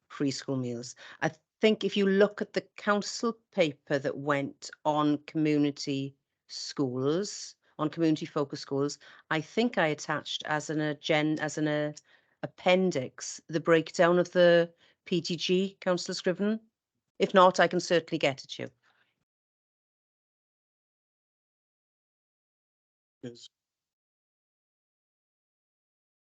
free school meals. I think if you look at the council paper that went on community schools, on community focused schools, I think I attached as an appendix the breakdown of the PTG, Councillor Scriven. If not, I can certainly get it to you. Yes.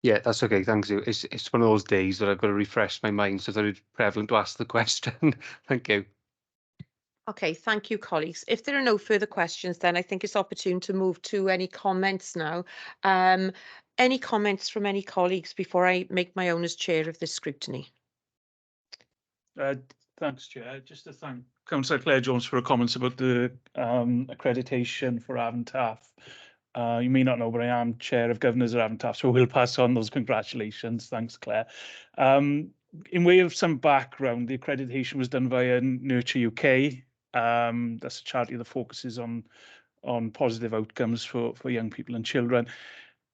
Yeah, that's okay. Thanks you. It's one of those days that I've got to refresh my mind, so that it's prevalent to ask the question. Thank you. Okay, thank you, colleagues. If there are no further questions, then I think it's opportune to move to any comments now. Any comments from any colleagues before I make my own as chair of this scrutiny? Thanks, Chair. Just to thank Councillor Claire Jones for her comments about the accreditation for Avon Taff. You may not know, but I am Chair of Governors at Avon Taff, so we'll pass on those congratulations. Thanks, Claire. In way of some background, the accreditation was done via Nurture UK. That's a charity that focuses on positive outcomes for young people and children.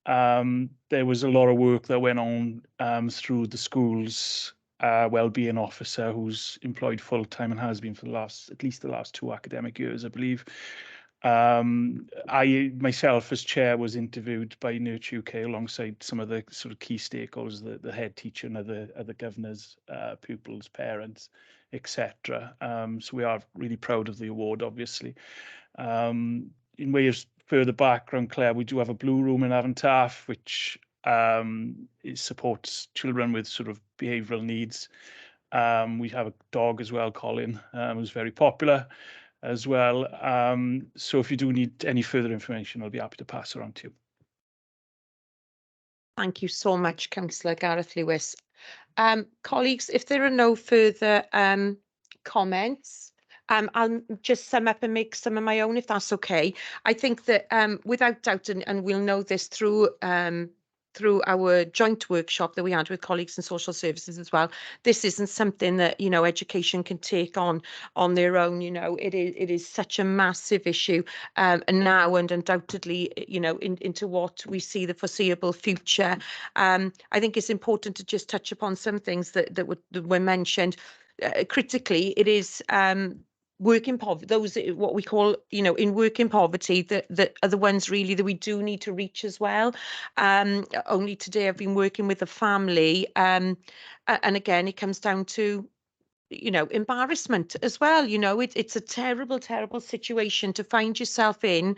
There was a lot of work that went on through the school's wellbeing officer, who's employed full time and has been for at least the last 2 academic years, I believe. I myself, as chair, was interviewed by Nurture UK alongside some of the sort of key stakeholders, the head teacher and other governors, pupils, parents, etc. So we are really proud of the award, obviously. In way of further background, Claire, we do have a blue room in Avon Taff, which it supports children with sort of behavioural needs. We have a dog as well, Colin, who's very popular as well. So if you do need any further information, I'll be happy to pass around to you. Thank you so much, Councillor Gareth Lewis. Colleagues, if there are no further comments, I'll just sum up and make some of my own, if that's okay. I think that without doubt, and we'll know this through our joint workshop that we had with colleagues in social services as well, this isn't something that, you know, education can take on their own. You know, it is such a massive issue, and now and undoubtedly, you know, into what we see the foreseeable future. I think it's important to just touch upon some things that were mentioned. Critically, it is working poverty, those what we call, you know, in working poverty, that are the ones really that we do need to reach as well. Only today I've been working with a family, and again it comes down to, you know, embarrassment as well. You know, it's a terrible, terrible situation to find yourself in,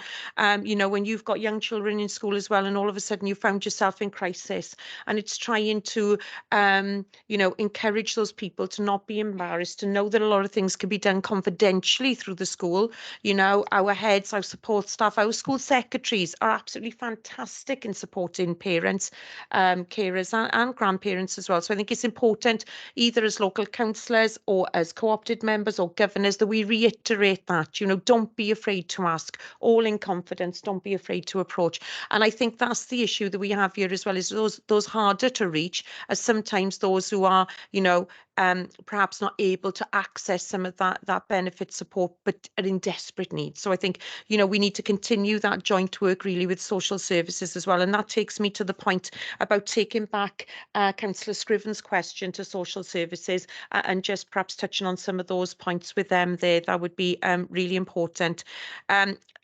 you know, when you've got young children in school as well, and all of a sudden you found yourself in crisis, and it's trying to, you know, encourage those people to not be embarrassed, to know that a lot of things can be done confidentially through the school. You know, our heads, our support staff, our school secretaries are absolutely fantastic in supporting parents, carers and grandparents as well. So I think it's important, either as local councillors or as co-opted members or governors, that we reiterate that, you know, don't be afraid to ask, all in confidence, don't be afraid to approach. And I think that's the issue that we have here as well, is those harder to reach are sometimes those who are, you know, perhaps not able to access some of that benefit support, but are in desperate need. So I think, you know, we need to continue that joint work really with social services as well. And that takes me to the point about taking back Councillor Scriven's question to social services, and just perhaps touching on some of those points with them there. That would be really important.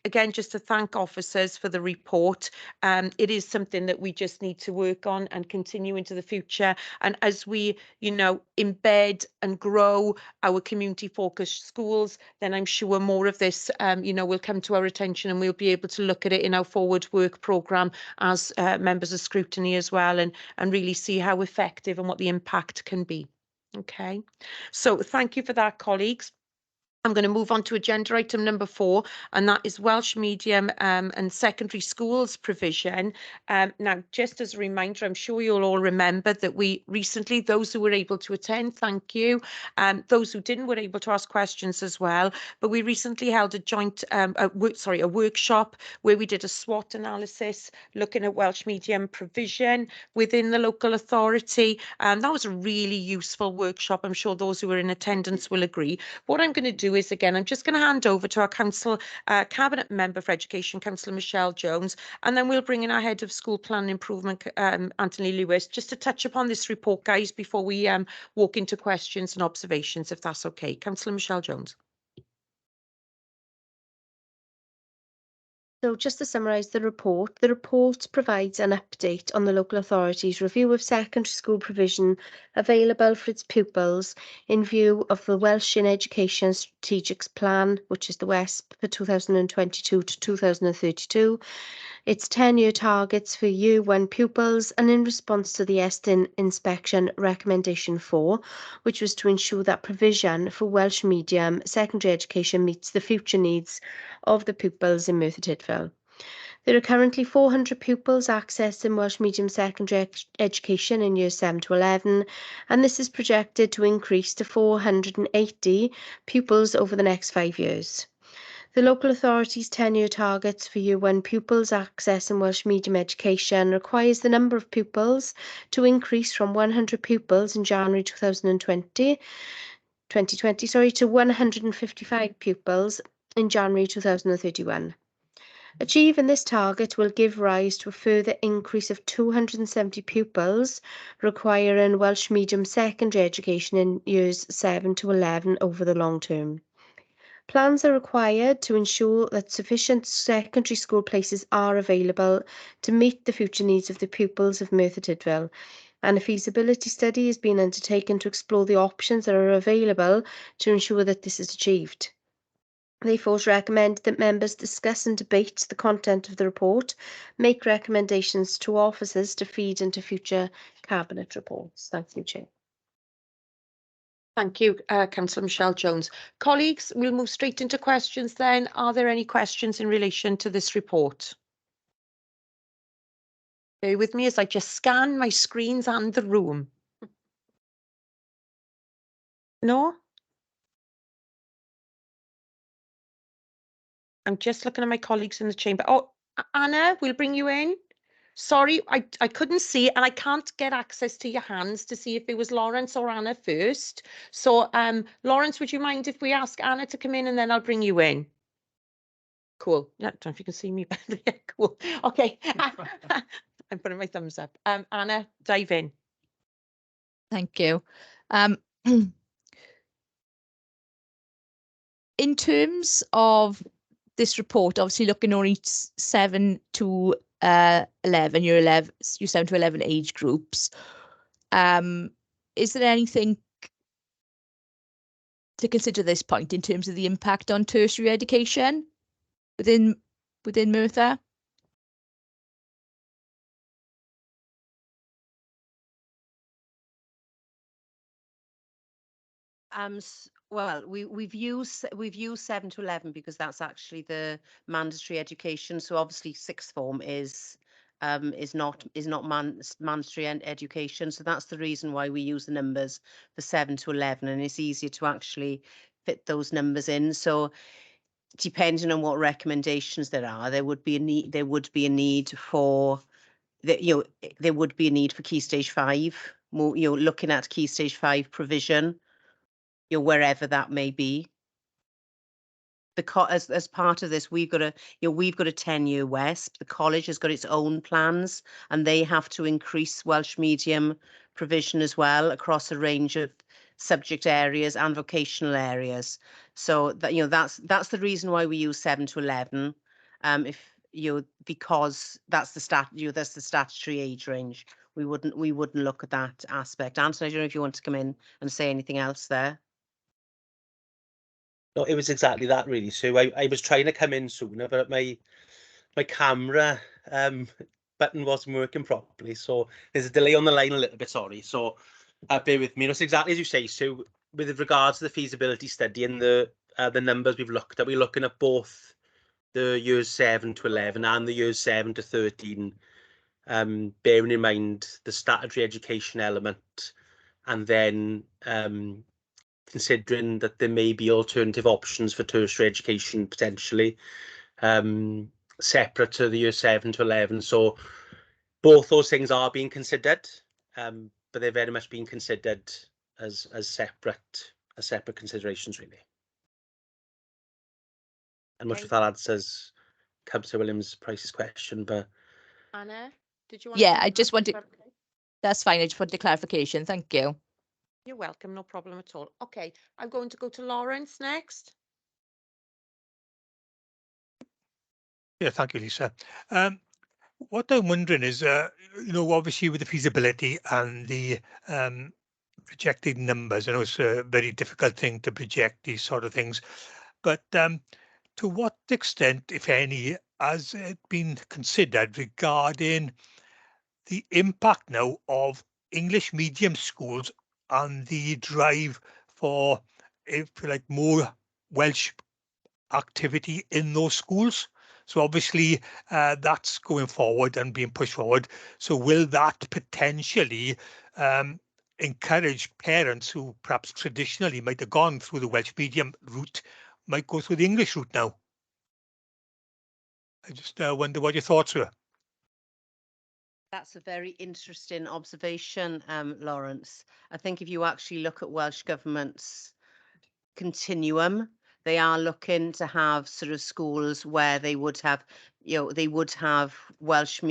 Again, just to thank officers for the report. It is something that we just need to work on and continue into the future. And as we, you know, embed and grow our community focused schools, then I'm sure more of this, you know, will come to our attention, and we'll be able to look at it in our forward work programme as members of scrutiny as well, and really see how effective and what the impact can be. Okay, so thank you for that, colleagues. I'm going to move on to agenda item number 4, and that is Welsh medium and secondary schools provision. Now, just as a reminder, I'm sure you'll all remember that we recently, those who were able to attend, thank you. Those who didn't were able to ask questions as well. But we recently held a joint, a workshop where we did a SWOT analysis looking at Welsh medium provision within the local authority. That was a really useful workshop. I'm sure those who were in attendance will agree. What I'm going to do is, again, I'm just going to hand over to our council cabinet member for education, Councillor Michelle Jones, and then we'll bring in our head of school plan improvement, Anthony Lewis, just to touch upon this report, guys, before we walk into questions and observations, if that's okay. Councillor Michelle Jones. So just to summarise the report provides an update on the local authority's review of secondary school provision available for its pupils in view of the Welsh in Education Strategic Plan, which is the WESP for 2022 to 2032, its 10-year targets for Year 1 pupils, and in response to the Estyn Inspection Recommendation 4, which was to ensure that provision for Welsh medium secondary education meets the future needs of the pupils in Merthyr Tydfil. There are currently 400 pupils accessing Welsh medium secondary education in years 7 to 11, and this is projected to increase to 480 pupils over the next 5 years. The local authority's 10-year targets for Year 1 pupils accessing Welsh medium education requires the number of pupils to increase from 100 pupils in January 2020 to 155 pupils in January 2031. Achieving this target will give rise to a further increase of 270 pupils requiring Welsh medium secondary education in years 7 to 11 over the long term. Plans are required to ensure that sufficient secondary school places are available to meet the future needs of the pupils of Merthyr Tydfil, and a feasibility study is being undertaken to explore the options that are available to ensure that this is achieved. Therefore, recommend that members discuss and debate the content of the report, make recommendations to officers to feed into future Cabinet reports. Thank you, Chair. Thank you, Councillor Michelle Jones. Colleagues, we'll move straight into questions then. Are there any questions in relation to this report? Bear with me as I just scan my screens and the room. No? I'm just looking at my colleagues in the chamber. Oh, Anna, we'll bring you in. Sorry, I couldn't see and I can't get access to your hands to see if it was Lawrence or Anna first. So, Lawrence, would you mind if we ask Anna to come in and then I'll bring you in? Cool. Yeah, I don't know if you can see me. Yeah, cool. Okay. I'm putting my thumbs up. Anna, dive in. Thank you. in terms of this report, obviously looking only 7 to 11, year 7 to 11 age groups, is there anything to consider at this point in terms of the impact on tertiary education within Merthyr? Well, we've used 7 to 11 because that's actually the mandatory education. So obviously sixth form is not mandatory education. So that's the reason why we use the numbers for 7 to 11, and it's easier to actually fit those numbers in. So depending on what recommendations there are, there would be a need. There would be a need for there would be a need for Key Stage 5. More, looking at Key Stage 5 provision, wherever that may be. As part of this, we've got a 10-year WESP. The college has got its own plans, and they have to increase Welsh medium provision as well across a range of subject areas and vocational areas. So that that's the reason why we use 7 to 11. Because that's the statutory age range. We wouldn't look at that aspect. Anthony, I don't know if you want to come in and say anything else there. No, it was exactly that really. So I was trying to come in sooner, but my camera button wasn't working properly. So there's a delay on the line a little bit, sorry. So bear with me. It's exactly as you say. So with regards to the feasibility study and the numbers we've looked at, we're looking at both the years 7 to 11 and the years 7 to 13, bearing in mind the statutory education element, and then considering that there may be alternative options for tertiary education potentially, separate to the year 7 to 11. So both those things are being considered, but they're very much being considered as separate considerations really. I'm not sure if that answers Councillor Williams-Price's question, but Anna, did you want Yeah, to I just wanted, clarify? that's fine. I just wanted clarification. Thank you. You're welcome, no problem at all. Okay, I'm going to go to Lawrence next. Yeah, thank you, Lisa. What I'm wondering is, obviously with the feasibility and the projected numbers, I know it's a very difficult thing to project these sort of things, but to what extent, if any, has it been considered regarding the impact now of English medium schools and the drive for, if you like, more Welsh activity in those schools? So obviously that's going forward and being pushed forward. So will that potentially encourage parents who perhaps traditionally might have gone through the Welsh medium route, might go through the English route now? I just wonder what your thoughts were. That's a very interesting observation, Lawrence. I think if you actually look at Welsh Government's continuum, they are looking to have sort of schools where they would have, they would have Welsh,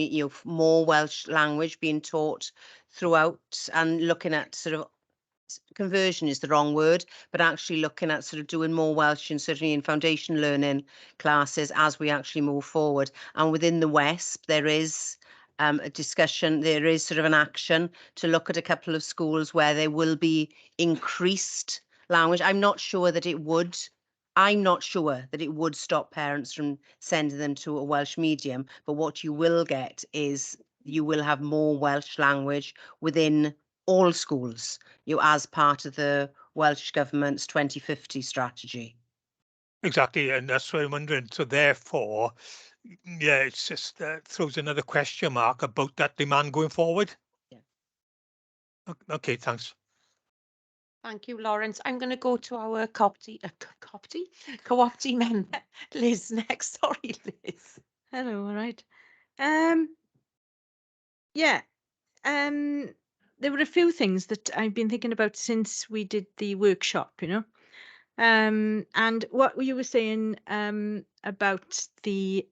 more Welsh language being taught throughout, and looking at sort of conversion is the wrong word, but actually looking at sort of doing more Welsh and certainly in foundation learning classes as we actually move forward. And within the WESP, there is a discussion, there is sort of an action to look at a couple of schools where there will be increased language. I'm not sure that it would stop parents from sending them to a Welsh medium, but what you will get is you will have more Welsh language within all schools, as part of the Welsh Government's 2050 strategy. Exactly, and that's what I'm wondering. So therefore, yeah, it's just throws another question mark about that demand going forward. Yeah. Okay, thanks. Thank you, Lawrence. I'm going to go to our co-opty member, Liz, next. Sorry, Liz. Hello, all right. Yeah, there were a few things that I've been thinking about since we did the workshop, and what you were saying about the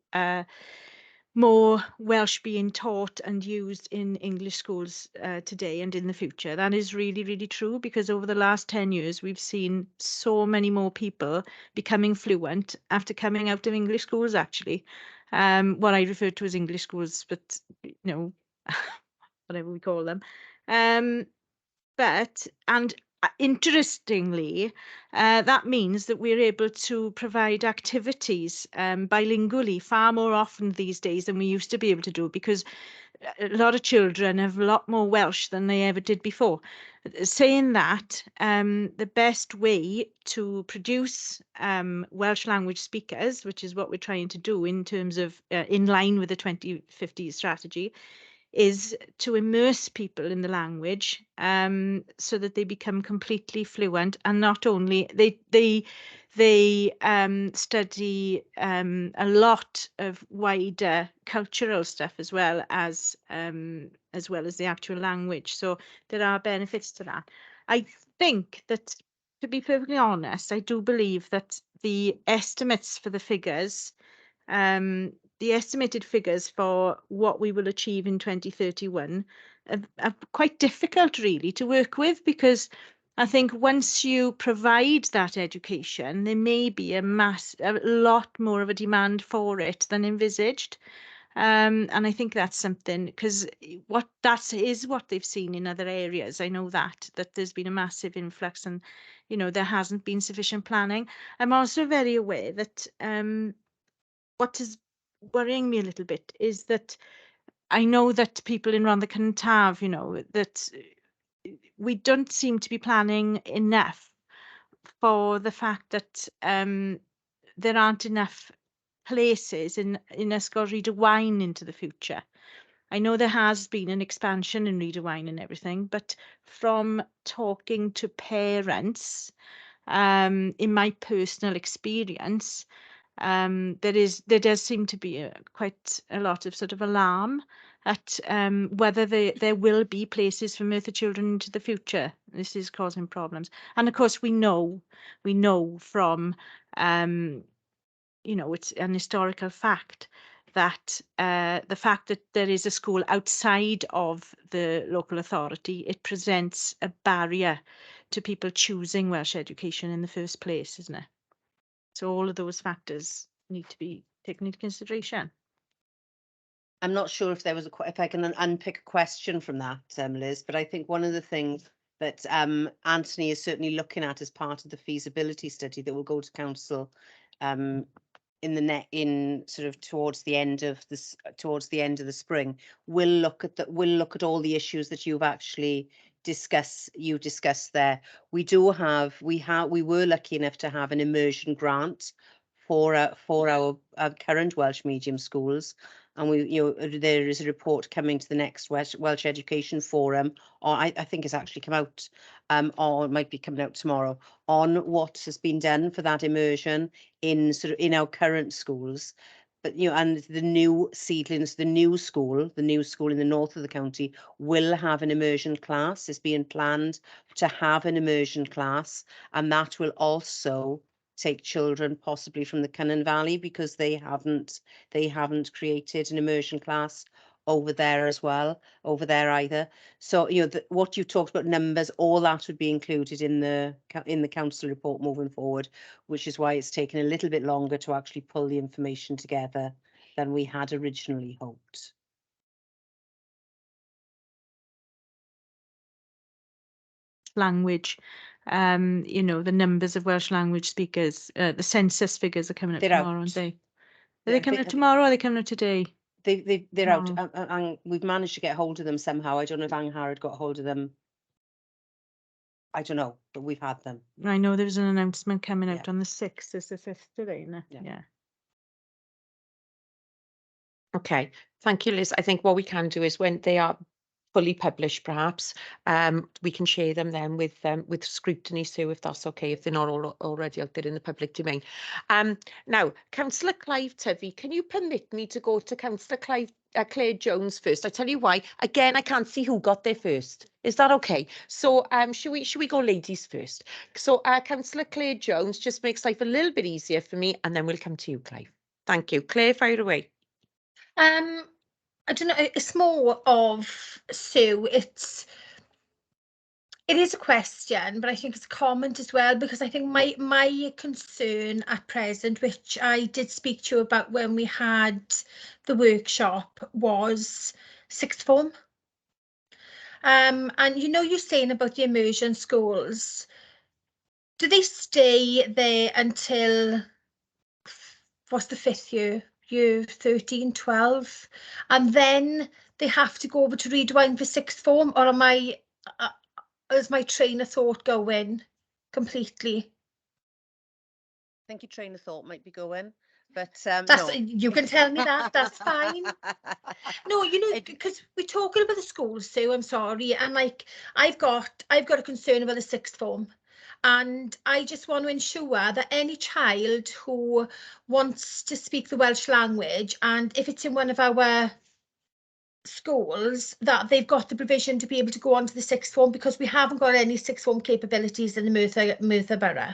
more Welsh being taught and used in English schools today and in the future. That is really, really true, because over the last 10 years, we've seen so many more people becoming fluent after coming out of English schools, actually. What I refer to as English schools, but, you know, whatever we call them. Interestingly, that means that we're able to provide activities bilingually far more often these days than we used to be able to do, because a lot of children have a lot more Welsh than they ever did before. Saying that, the best way to produce Welsh language speakers, which is what we're trying to do in terms of in line with the 2050 strategy, is to immerse people in the language so that they become completely fluent, and not only they study a lot of wider cultural stuff as well as the actual language. So there are benefits to that. I think that, to be perfectly honest, I do believe that the estimates for the figures, the estimated figures for what we will achieve in 2031 are quite difficult really to work with, because I think once you provide that education, there may be a lot more of a demand for it than envisaged. And I think that's something, because that is what they've seen in other areas. I know that there's been a massive influx, and there hasn't been sufficient planning. I'm also very aware that what is worrying me a little bit is that I know that people in Rhondda Cyntaf, that we don't seem to be planning enough for the fact that there aren't enough places in Ysgol Rhyd y Waun into the future. I know there has been an expansion in Rhyd y Waun and everything, but from talking to parents, in my personal experience, there does seem to be quite a lot of sort of alarm at whether there will be places for Merthyr children into the future. This is causing problems, and of course we know from it's an historical fact that the fact that there is a school outside of the local authority, it presents a barrier to people choosing Welsh education in the first place, isn't it? So all of those factors need to be taken into consideration. I'm not sure if there was if I can unpick a question from that, Liz, but I think one of the things that Anthony is certainly looking at as part of the feasibility study that will go to council in sort of towards the end of the spring, we'll look at all the issues that you've actually discussed there. We were lucky enough to have an immersion grant for our current Welsh medium schools, and there is a report coming to the next Welsh Education Forum, or I think it's actually come out, or it might be coming out tomorrow, on what has been done for that immersion in our current schools. But and the new seedlings, the new school in the north of the county will have an immersion class. It's being planned to have an immersion class, and that will also take children possibly from the Cynon Valley, because they haven't created an immersion class over there either. So what you talked about, numbers, all that would be included in the council report moving forward, which is why it's taken a little bit longer to actually pull the information together than we had originally hoped. Language, the numbers of Welsh language speakers, the census figures are coming up tomorrow, aren't they? Are they coming out tomorrow, or are they coming out today? They're out, and we've managed to get hold of them somehow. I don't know if Angharad got hold of them. I don't know, but we've had them. I know there was an announcement coming out on the 6th. It's the 5th today, isn't it? Yeah. Okay, thank you, Liz. I think what we can do is, when they are fully published, perhaps we can share them then with scrutiny, Sue, if that's okay, if they're not already out there in the public domain. Now, Councillor Clive Tivy, can you permit me to go to Councillor Claire Jones first? I tell you why. Again, I can't see who got there first. Is that okay? So should we go ladies first? So Councillor Claire Jones just makes life a little bit easier for me, and then we'll come to you, Clive. Thank you. Claire, fire away. I don't know, it's more of, Sue, it is a question, but I think it's a comment as well, because I think my concern at present, which I did speak to you about when we had the workshop, was sixth form. And you know, you're saying about the immersion schools, do they stay there until what's the fifth year? Year 13, 12, and then they have to go over to Readwine for sixth form, or am I, is my train of thought going completely? I think your train of thought might be going, but That's, no. you can tell me that, that's fine. No, you know, It- because we're talking about the schools, Sue, I'm sorry, and like I've got a concern about the sixth form, and I just want to ensure that any child who wants to speak the Welsh language, and if it's in one of our schools, that they've got the provision to be able to go on to the sixth form, because we haven't got any sixth form capabilities in the Merthyr borough.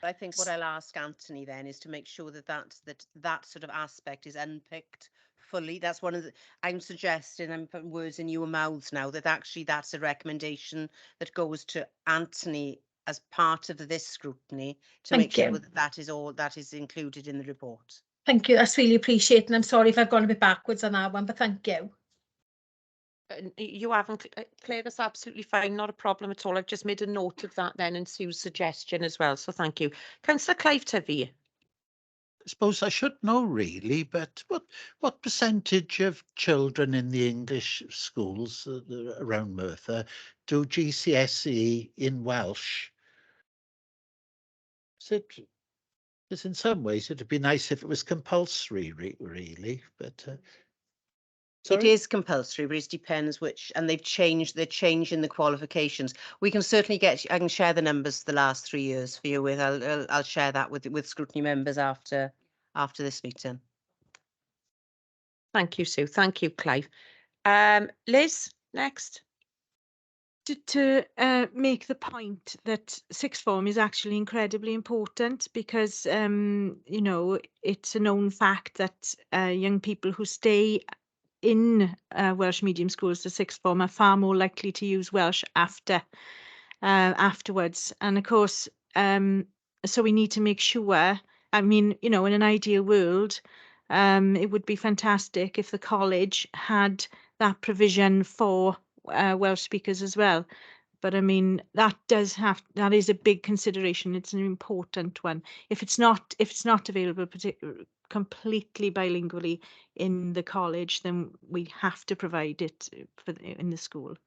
I think what I'll ask Anthony then is to make sure that that sort of aspect is unpicked fully. That's one of the, I'm suggesting, I'm putting words in your mouths now, that actually that's a recommendation that goes to Anthony as part of this scrutiny to make Thank sure you. that that is all that is included in the report. Thank you, that's really appreciated, and I'm sorry if I've gone a bit backwards on that one, but thank you. You haven't, Claire, that's absolutely fine, not a problem at all. I've just made a note of that then and Sue's suggestion as well, so thank you. Councillor Clive Tivy. I suppose I should know really, but what percentage of children in the English schools around Merthyr do GCSE in Welsh? Because in some ways it'd be nice if it was compulsory, really, but It sorry? is compulsory, but it depends which, and they're changing the qualifications. We can certainly I can share the numbers for the last 3 years for you. I'll share that with scrutiny members after this meeting. Thank you, Sue. Thank you, Clive. Liz, next. To make the point that sixth form is actually incredibly important, because you know, it's a known fact that young people who stay in Welsh medium schools to sixth form are far more likely to use Welsh afterwards. And of course, so we need to make sure, I mean, you know, in an ideal world, it would be fantastic if the college had that provision for Welsh speakers as well. But I mean, that is a big consideration. It's an important one. If it's not available completely bilingually in the college, then we have to provide it in the school.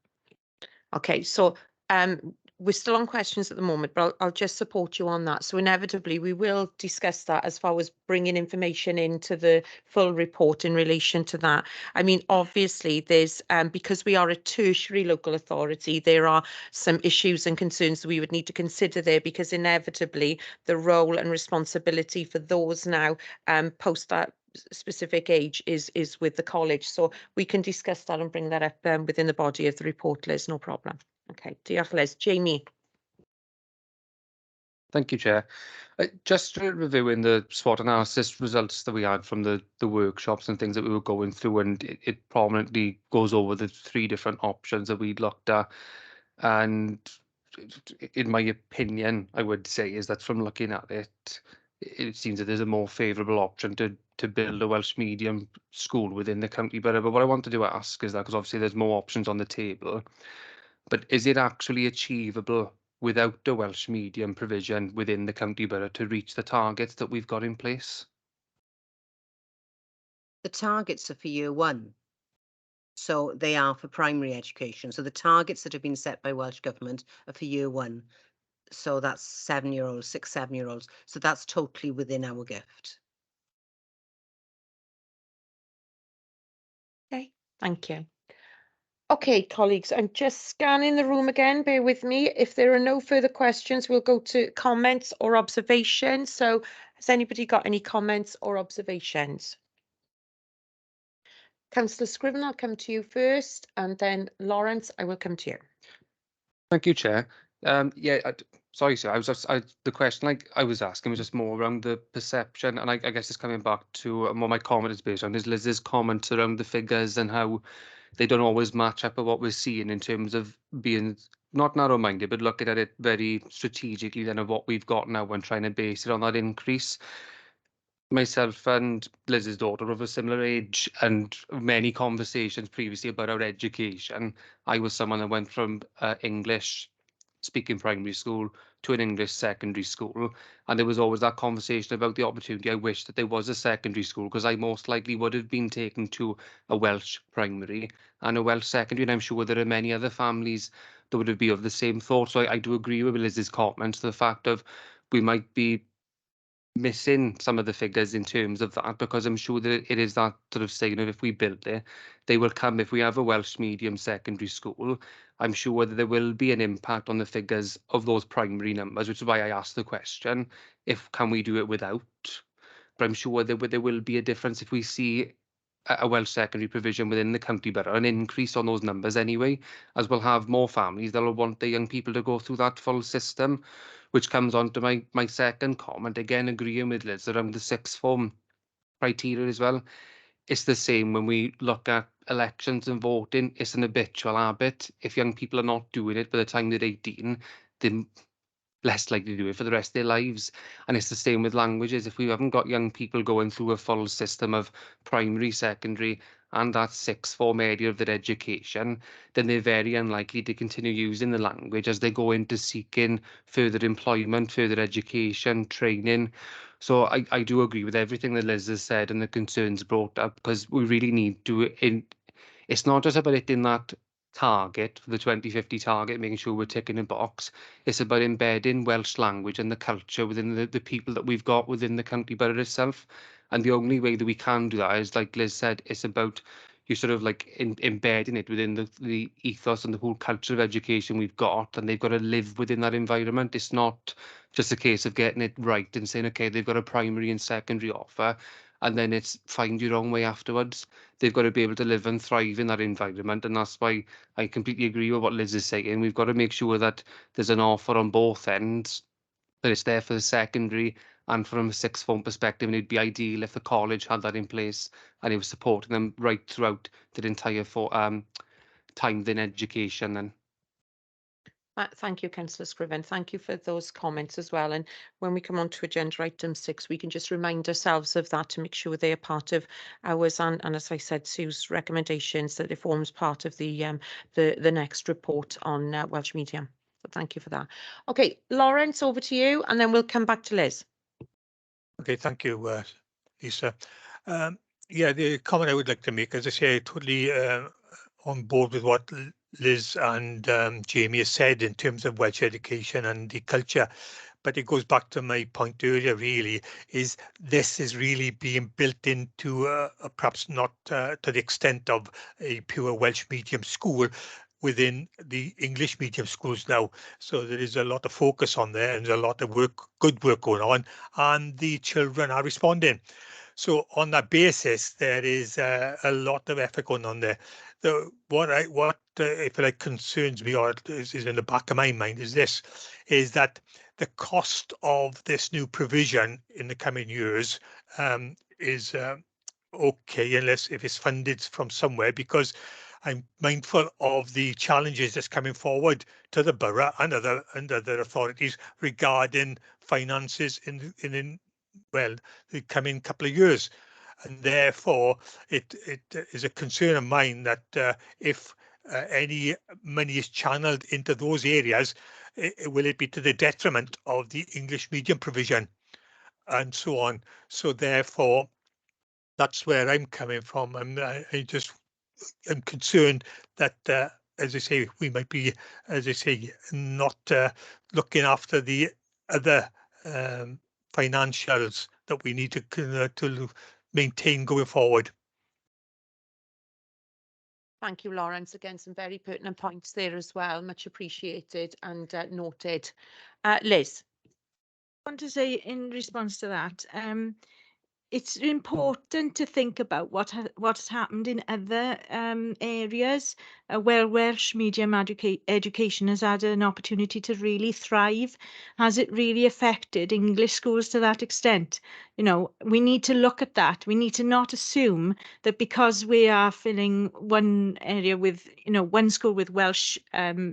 Okay, so we're still on questions at the moment, but I'll just support you on that. So inevitably, we will discuss that as far as bringing information into the full report in relation to that. I mean, obviously, there's because we are a tertiary local authority, there are some issues and concerns that we would need to consider there, because inevitably the role and responsibility for those now post that specific age is with the college. So we can discuss that and bring that up within the body of the report, Liz, no problem. Okay, diolch, Liz. Jamie. Thank you, Chair. Just reviewing the SWOT analysis results that we had from the workshops and things that we were going through, and it prominently goes over the 3 different options that we looked at. And in my opinion, I would say is that from looking at it, it seems that there's a more favourable option to build a Welsh medium school within the county borough. But what I wanted to ask is that, because obviously there's more options on the table, but is it actually achievable without the Welsh medium provision within the county borough to reach the targets that we've got in place? The targets are for year 1. So they are for primary education. So the targets that have been set by Welsh Government are for year 1. So that's 7-year-olds, 6, 7-year-olds. So that's totally within our gift. Okay, thank you. Okay, colleagues, I'm just scanning the room again. Bear with me. If there are no further questions, we'll go to comments or observations. So has anybody got any comments or observations? Councillor Scriven, I'll come to you first, and then Lawrence, I will come to you. Thank you, Chair. Yeah, Sorry, sir. The question I was asking was just more around the perception, and I guess it's coming back to what my comment is based on is Liz's comments around the figures and how they don't always match up with what we're seeing in terms of being not narrow-minded, but looking at it very strategically then of what we've got now and trying to base it on that increase. Myself and Liz's daughter of a similar age, and many conversations previously about our education. I was someone that went from English speaking primary school to an English secondary school, and there was always that conversation about the opportunity. I wish that there was a secondary school, because I most likely would have been taken to a Welsh primary and a Welsh secondary, and I'm sure there are many other families that would have been of the same thought. So I do agree with Liz's comments, the fact of we might be missing some of the figures in terms of that, because I'm sure that it is that sort of saying of if we build it, they will come. If we have a Welsh medium secondary school, I'm sure that there will be an impact on the figures of those primary numbers, which is why I asked the question, if can we do it without? But I'm sure there will be a difference if we see a Welsh secondary provision within the county borough, an increase on those numbers anyway, as we'll have more families that will want the young people to go through that full system, which comes on to my second comment, again agreeing with Liz around the sixth form criteria as well. It's the same when we look at elections and voting. It's an habitual habit. If young people are not doing it by the time they're 18, they're less likely to do it for the rest of their lives. And it's the same with languages. If we haven't got young people going through a full system of primary, secondary, and that sixth form area of their education, then they're very unlikely to continue using the language as they go into seeking further employment, further education, training. So I do agree with everything that Liz has said and the concerns brought up, because we really need to, it's not just about hitting that target, the 2050 target, making sure we're ticking a box. It's about embedding Welsh language and the culture within the people that we've got within the county borough itself. And the only way that we can do that is, like Liz said, it's about you sort of like embedding it within the ethos and the whole culture of education we've got, and they've got to live within that environment. It's not just a case of getting it right and saying, okay, they've got a primary and secondary offer, and then it's find your own way afterwards. They've got to be able to live and thrive in that environment, and that's why I completely agree with what Liz is saying. We've got to make sure that there's an offer on both ends, that it's there for the secondary and from a sixth form perspective. And it'd be ideal if the college had that in place and it was supporting them right throughout their entire time in education. And Thank you, Councillor Scriven. Thank you for those comments as well. And when we come on to agenda item 6, we can just remind ourselves of that to make sure they are part of ours. And as I said, Sue's recommendations, that it forms part of the next report on Welsh medium. So thank you for that. Okay, Lawrence, over to you, and then we'll come back to Liz. Okay, thank you, Lisa. Yeah, the comment I would like to make, as I say, totally on board with what Liz and Jamie has said in terms of Welsh education and the culture. But it goes back to my point earlier, really, is this is really being built into perhaps not to the extent of a pure Welsh medium school within the English medium schools now. So there is a lot of focus on there and there's a lot of good work going on, and the children are responding. So on that basis, there is a lot of effort going on there. What if it concerns me, or is in the back of my mind, is that the cost of this new provision in the coming years is okay, unless if it's funded from somewhere, because I'm mindful of the challenges that's coming forward to the borough and other authorities regarding finances in the coming couple of years. And therefore, it is a concern of mine that if any money is channeled into those areas, will it be to the detriment of the English medium provision and so on? So therefore, that's where I'm coming from. I'm concerned that, as I say, we might be, as I say, not looking after the other financials that we need to maintain going forward. Thank you, Lawrence. Again, some very pertinent points there as well. Much appreciated and noted. Liz. I want to say in response to that, it's important to think about what has happened in other areas where Welsh medium education has had an opportunity to really thrive. Has it really affected English schools to that extent? You know, we need to look at that. We need to not assume that because we are filling one area with, you know, one school with Welsh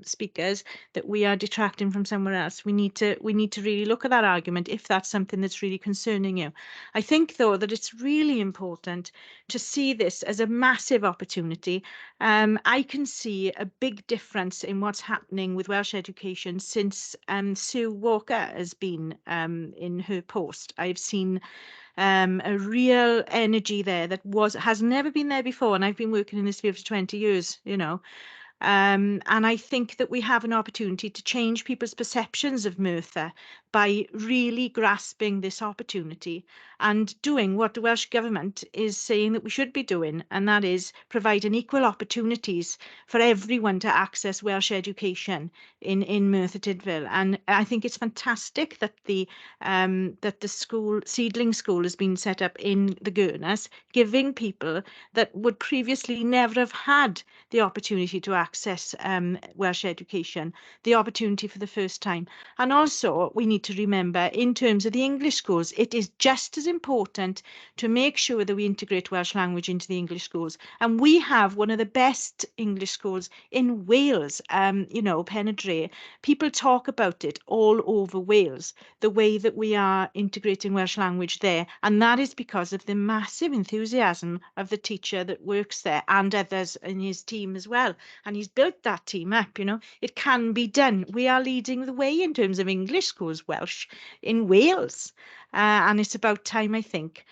speakers, that we are detracting from somewhere else. We need to really look at that argument if that's something that's really concerning you. I think, though, that it's really important to see this as a massive opportunity. I can see a big difference in what's happening with Welsh education since Sue Walker has been in her post. I've seen a real energy there that has never been there before, and I've been working in this field for 20 years, you know. And I think that we have an opportunity to change people's perceptions of Merthyr by really grasping this opportunity and doing what the Welsh Government is saying that we should be doing, and that is providing equal opportunities for everyone to access Welsh education in Merthyr Tydfil. And I think it's fantastic that the seedling school has been set up in the Gurnas, giving people that would previously never have had the opportunity to access Welsh education, the opportunity for the first time. And also, we need to remember, in terms of the English schools, it is just as important to make sure that we integrate Welsh language into the English schools. And we have one of the best English schools in Wales, you know, Pen y Dre. People talk about it all over Wales, the way that we are integrating Welsh language there. And that is because of the massive enthusiasm of the teacher that works there and others in his team as well. And he's built that team up, you know. It can be done. We are leading the way in terms of English schools Welsh in Wales. And it's about time, I think,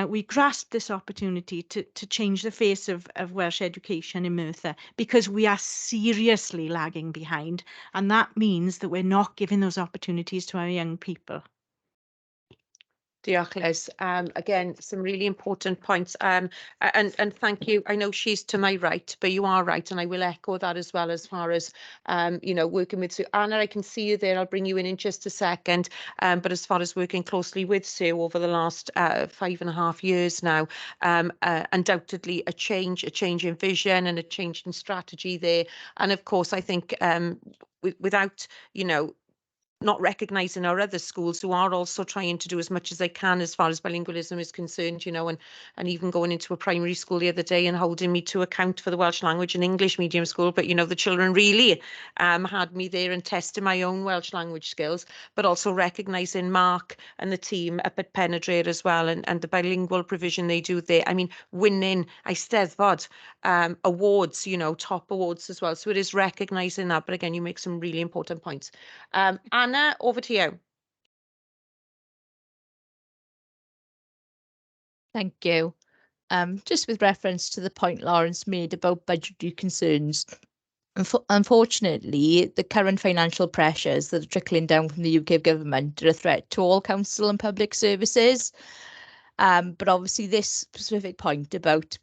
we grasp this opportunity to change the face of Welsh education in Merthyr, because we are seriously lagging behind. And that means that we're not giving those opportunities to our young people. Diolch, Liz. Again, some really important points. And thank you. I know she's to my right, but you are right, and I will echo that as well, as far as you know, working with Sue. Anna, I can see you there. I'll bring you in just a second. But as far as working closely with Sue over the last 5.5 years now, undoubtedly a change in vision and a change in strategy there. And of course, I think without, you know, not recognising our other schools who are also trying to do as much as they can as far as bilingualism is concerned, you know, and even going into a primary school the other day and holding me to account for the Welsh language and English medium school. But, you know, the children really had me there and testing my own Welsh language skills, but also recognising Mark and the team up at Pen y Dre as well, and the bilingual provision they do there. I mean, winning Eisteddfod awards, you know, top awards as well. So it is recognising that. But again, you make some really important points. Anna, over to you. Thank you. Just with reference to the point Lawrence made about budgetary concerns, unfortunately, the current financial pressures that are trickling down from the UK government are a threat to all council and public services. But obviously this specific point about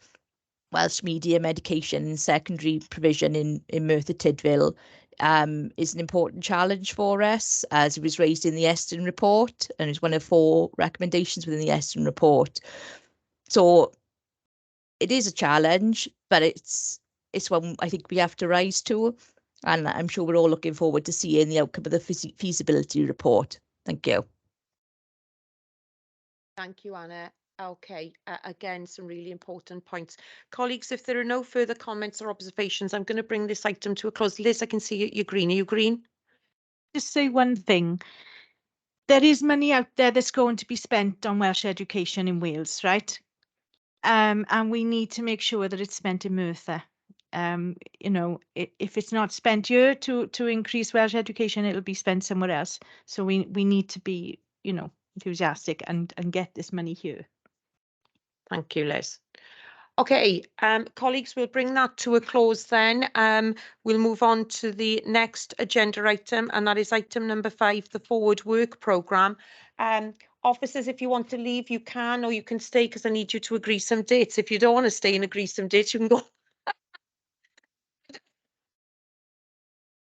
Welsh medium education and secondary provision in Merthyr Tydfil is an important challenge for us, as it was raised in the Eston report, and is one of 4 recommendations within the Eston report. So it is a challenge, but it's one I think we have to rise to, and I'm sure we're all looking forward to seeing the outcome of the feasibility report. Thank you. Thank you, Anna. Okay, again, some really important points. Colleagues, if there are no further comments or observations, I'm going to bring this item to a close. Liz, I can see you're green. Are you green? Just say one thing. There is money out there that's going to be spent on Welsh education in Wales, right? And we need to make sure that it's spent in Merthyr. You know, if it's not spent here to increase Welsh education, it'll be spent somewhere else. So we need to be, you know, enthusiastic and get this money here. Thank you, Liz. Okay, colleagues, we'll bring that to a close then. We'll move on to the next agenda item, and that is item number 5, the Forward Work Programme. Officers, if you want to leave, you can, or you can stay, because I need you to agree some dates. If you don't want to stay and agree some dates, you can go.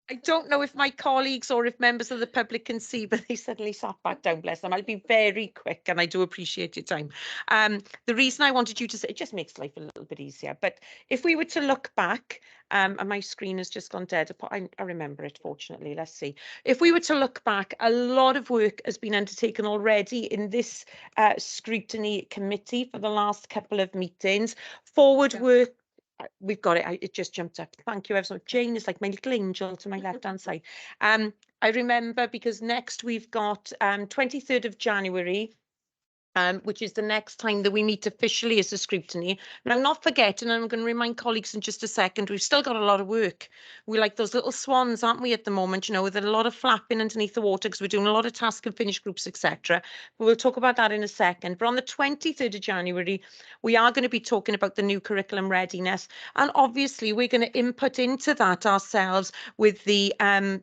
I don't know if my colleagues or if members of the public can see, but they suddenly sat back down, bless them. I'll be very quick and I do appreciate your time. The reason I wanted you to say, it just makes life a little bit easier, but if we were to look back, and my screen has just gone dead, I remember it fortunately, let's see. If we were to look back, a lot of work has been undertaken already in this scrutiny committee for the last couple of meetings. Forward work, we've got it. It just jumped up. Thank you ever so much. Jane is like my little angel to my left hand side. I remember because next we've got 23rd of January, which is the next time that we meet officially as a scrutiny. Now, not forgetting, and I'm going to remind colleagues in just a second, we've still got a lot of work. We're like those little swans, aren't we, at the moment, you know, with a lot of flapping underneath the water because we're doing a lot of task and finish groups, etc. But we'll talk about that in a second. But on the 23rd of January, we are going to be talking about the new curriculum readiness. And obviously, we're going to input into that ourselves with the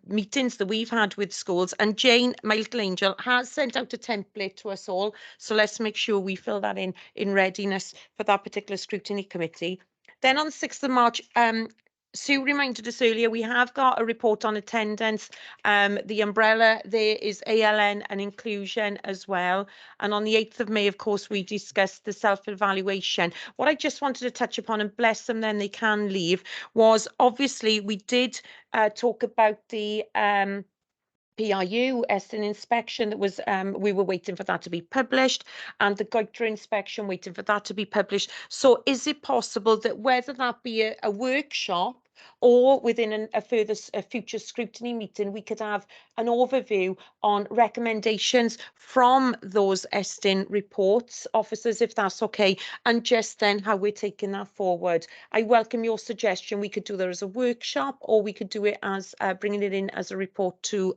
meetings that we've had with schools. And Jane, my little angel, has sent out a template to us all. So let's make sure we fill that in readiness for that particular scrutiny committee. Then on the 6th of March, Sue reminded us earlier, we have got a report on attendance. The umbrella there is ALN and inclusion as well. And on the 8th of May, of course, we discussed the self-evaluation. What I just wanted to touch upon, and bless them, then they can leave, was obviously we did talk about the PRU Eston inspection that was we were waiting for that to be published, and the GOITRA inspection waiting for that to be published. So is it possible that whether that be a workshop or within a future scrutiny meeting, we could have an overview on recommendations from those Eston reports, officers, if that's okay, and just then how we're taking that forward. I welcome your suggestion. We could do that as a workshop, or we could do it as bringing it in as a report to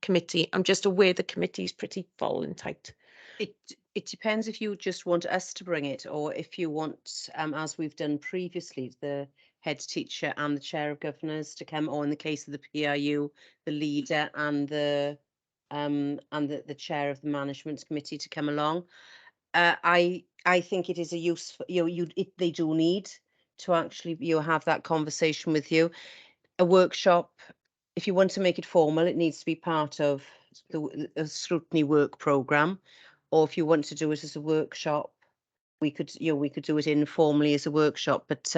committee. I'm just aware the committee is pretty full and tight. It depends if you just want us to bring it, or if you want, as we've done previously, the head teacher and the chair of governors to come, or in the case of the PRU, the leader and the chair of the management committee to come along. I think it is a useful, they do need to actually have that conversation with you. A workshop, if you want to make it formal, it needs to be part of the scrutiny work programme. Or if you want to do it as a workshop, we could do it informally as a workshop. But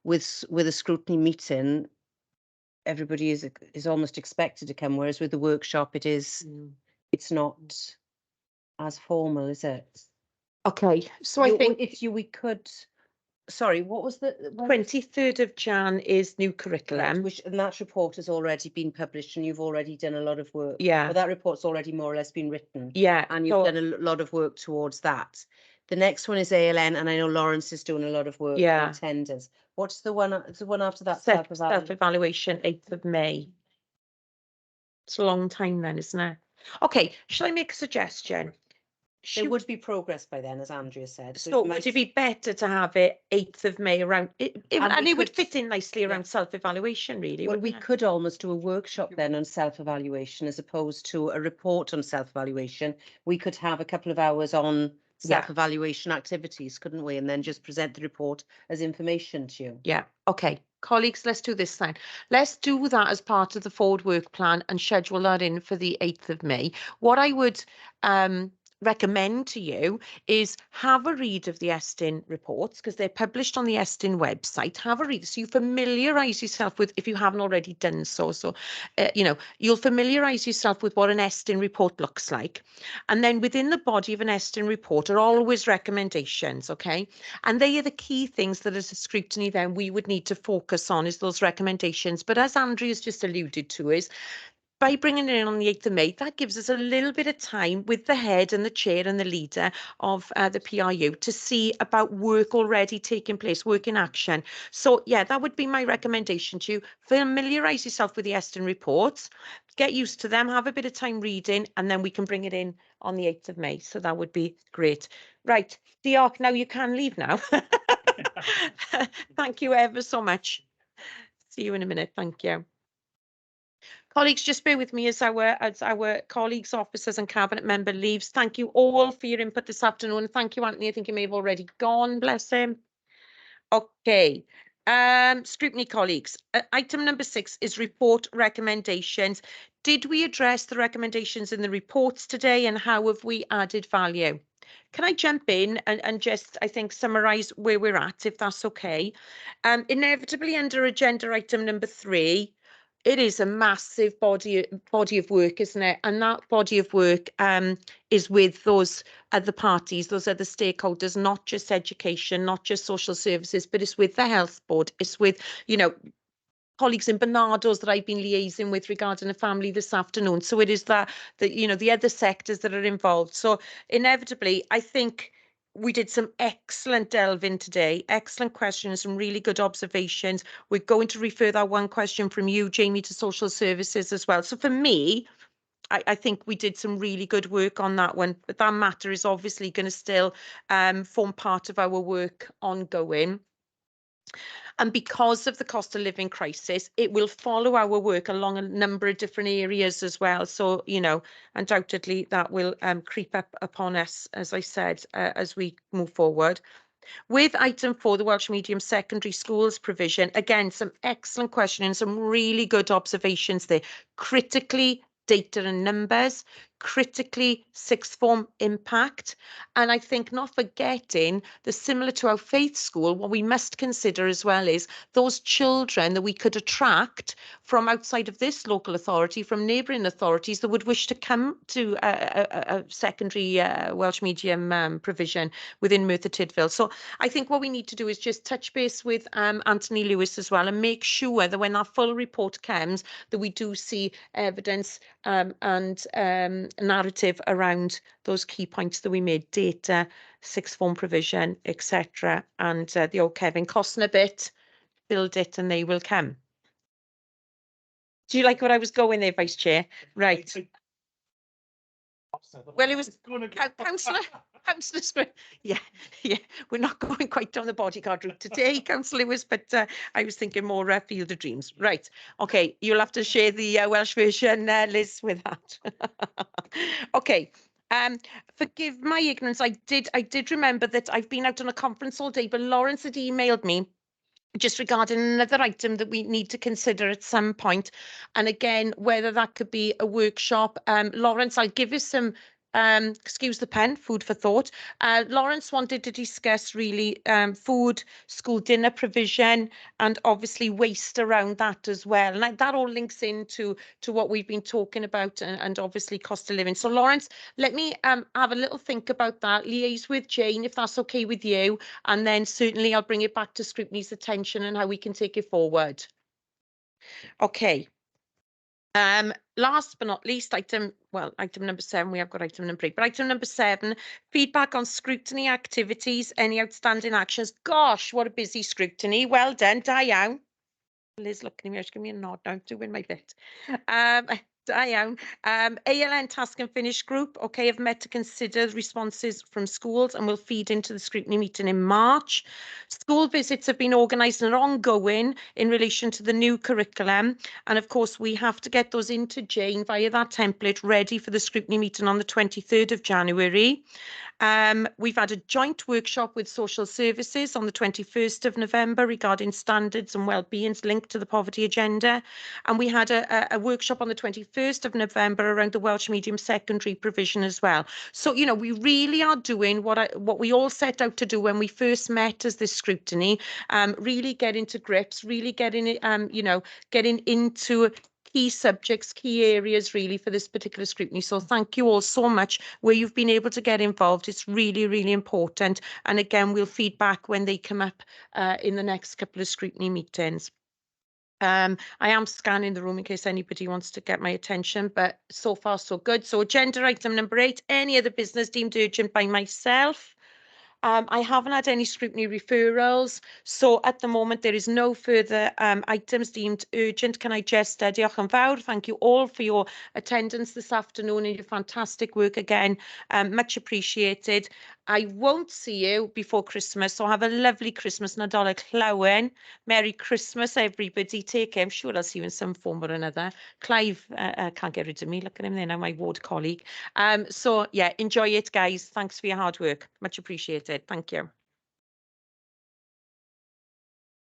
with a scrutiny meeting, everybody is almost expected to come. Whereas with the workshop, it's not as formal, is it? Okay, so I think we could. Sorry, what was the 23rd of Jan is new curriculum. Right, and that report has already been published, and you've already done a lot of work. Yeah. Well, that report's already more or less been written. Yeah. And you've done a lot of work towards that. The next one is ALN, and I know Lawrence is doing a lot of work on attendance. What's the one? It's the one after that. Self-evaluation, 8th of May. It's a long time then, isn't it? Okay, shall I make a suggestion? There would be progress by then, as Andrea said. So would it be better to have it 8th of May around it, and it would fit in nicely around self-evaluation, really? Well, we could almost do a workshop then on self-evaluation as opposed to a report on self-evaluation. We could have a couple of hours on self-evaluation activities, couldn't we? And then just present the report as information to you. Yeah. Okay. Colleagues, let's do this then. Let's do that as part of the forward work plan and schedule that in for the 8th of May. What I would recommend to you is have a read of the Eston reports, because they're published on the Eston website. Have a read so you familiarise yourself with, if you haven't already done so. So, you'll familiarise yourself with what an Eston report looks like. And then within the body of an Eston report are always recommendations, okay? And they are the key things that as a scrutiny then we would need to focus on, is those recommendations. But as Andrea's just alluded to, is by bringing it in on the 8th of May, that gives us a little bit of time with the head and the chair and the leader of the PRU to see about work already taking place, work in action. So yeah, that would be my recommendation to you. Familiarise yourself with the Eston reports, get used to them, have a bit of time reading, and then we can bring it in on the 8th of May. So that would be great. Right, Diolch, now you can leave now. Thank you ever so much. See you in a minute. Thank you. Colleagues, just bear with me as our colleagues, officers and cabinet member leaves. Thank you all for your input this afternoon. Thank you, Anthony. I think you may have already gone, bless him. Okay, Scrutiny colleagues. Item number 6 is report recommendations. Did we address the recommendations in the reports today, and how have we added value? Can I jump in and just, I think, summarise where we're at, if that's okay? Inevitably, under agenda item number 3, it is a massive body of work, isn't it? And that body of work is with those other parties, those other stakeholders, not just education, not just social services, but it's with the health board. It's with, you know, colleagues in Bernardo's that I've been liaising with regarding a family this afternoon. So it is that you know, the other sectors that are involved. So inevitably, I think we did some excellent delving today, excellent questions, some really good observations. We're going to refer that one question from you, Jamie, to social services as well. So for me, I think we did some really good work on that one, but that matter is obviously going to still form part of our work ongoing. And because of the cost of living crisis, it will follow our work along a number of different areas as well. So, you know, undoubtedly that will creep up upon us, as I said, as we move forward. With item 4, the Welsh Medium Secondary Schools provision, again, some excellent questions, some really good observations there. Critically, data and numbers, critically sixth form impact, and I think not forgetting that similar to our faith school, what we must consider as well is those children that we could attract from outside of this local authority, from neighbouring authorities that would wish to come to a secondary Welsh medium provision within Merthyr Tydfil. So I think what we need to do is just touch base with Anthony Lewis as well, and make sure that when our full report comes, that we do see evidence and narrative around those key points that we made: data, sixth form provision, etc. And the old Kevin, costing a bit, build it and they will come. Do you like what I was going there, Vice Chair? Right. Well, it was Councillor Script. Yeah, we're not going quite down the bodyguard route today, Councillor Lewis, but I was thinking more Field of Dreams. Right, okay, you'll have to share the Welsh version, Liz, with that. Okay. Forgive my ignorance. I did remember that I've been out on a conference all day, but Lawrence had emailed me just regarding another item that we need to consider at some point. And again, whether that could be a workshop. Lawrence, I'll give you some, excuse the pen, food for thought. Lawrence wanted to discuss really food, school dinner provision, and obviously waste around that as well. And that all links into what we've been talking about, and obviously cost of living. So Lawrence, let me have a little think about that, liaise with Jane, if that's okay with you, and then certainly I'll bring it back to scrutiny's attention and how we can take it forward. Okay. Last but not least, item number 7, we have got item number 8, but item number 7, feedback on scrutiny activities, any outstanding actions. Gosh, what a busy scrutiny. Well done, da iawn. Liz looking at me, she's giving me a nod now, doing my bit. Da iawn. ALN task and finish group, okay, have met to consider responses from schools and will feed into the scrutiny meeting in March. School visits have been organised and are ongoing in relation to the new curriculum. And of course, we have to get those into Jane via that template ready for the scrutiny meeting on the 23rd of January. We've had a joint workshop with social services on the 21st of November regarding standards and wellbeings linked to the poverty agenda. And we had a workshop on the 21st of November around the Welsh medium secondary provision as well. So, you know, we really are doing what we all set out to do when we first met as this scrutiny, really getting to grips, really getting, you know, getting into key subjects, key areas really for this particular scrutiny. So thank you all so much where you've been able to get involved. It's really, really important. And again, we'll feedback when they come up in the next couple of scrutiny meetings. I am scanning the room in case anybody wants to get my attention, but so far so good. So agenda item number 8, any other business deemed urgent by myself. I haven't had any scrutiny referrals, so at the moment there is no further items deemed urgent. Can I just diolch yn fawr, thank you all for your attendance this afternoon and your fantastic work again, much appreciated. I won't see you before Christmas, so have a lovely Christmas, Nadolig llawen. Merry Christmas everybody, take care. I'm sure I'll see you in some form or another. Clive can't get rid of me, look at him there now, my ward colleague. So yeah, enjoy it guys, thanks for your hard work, much appreciated. Thank you.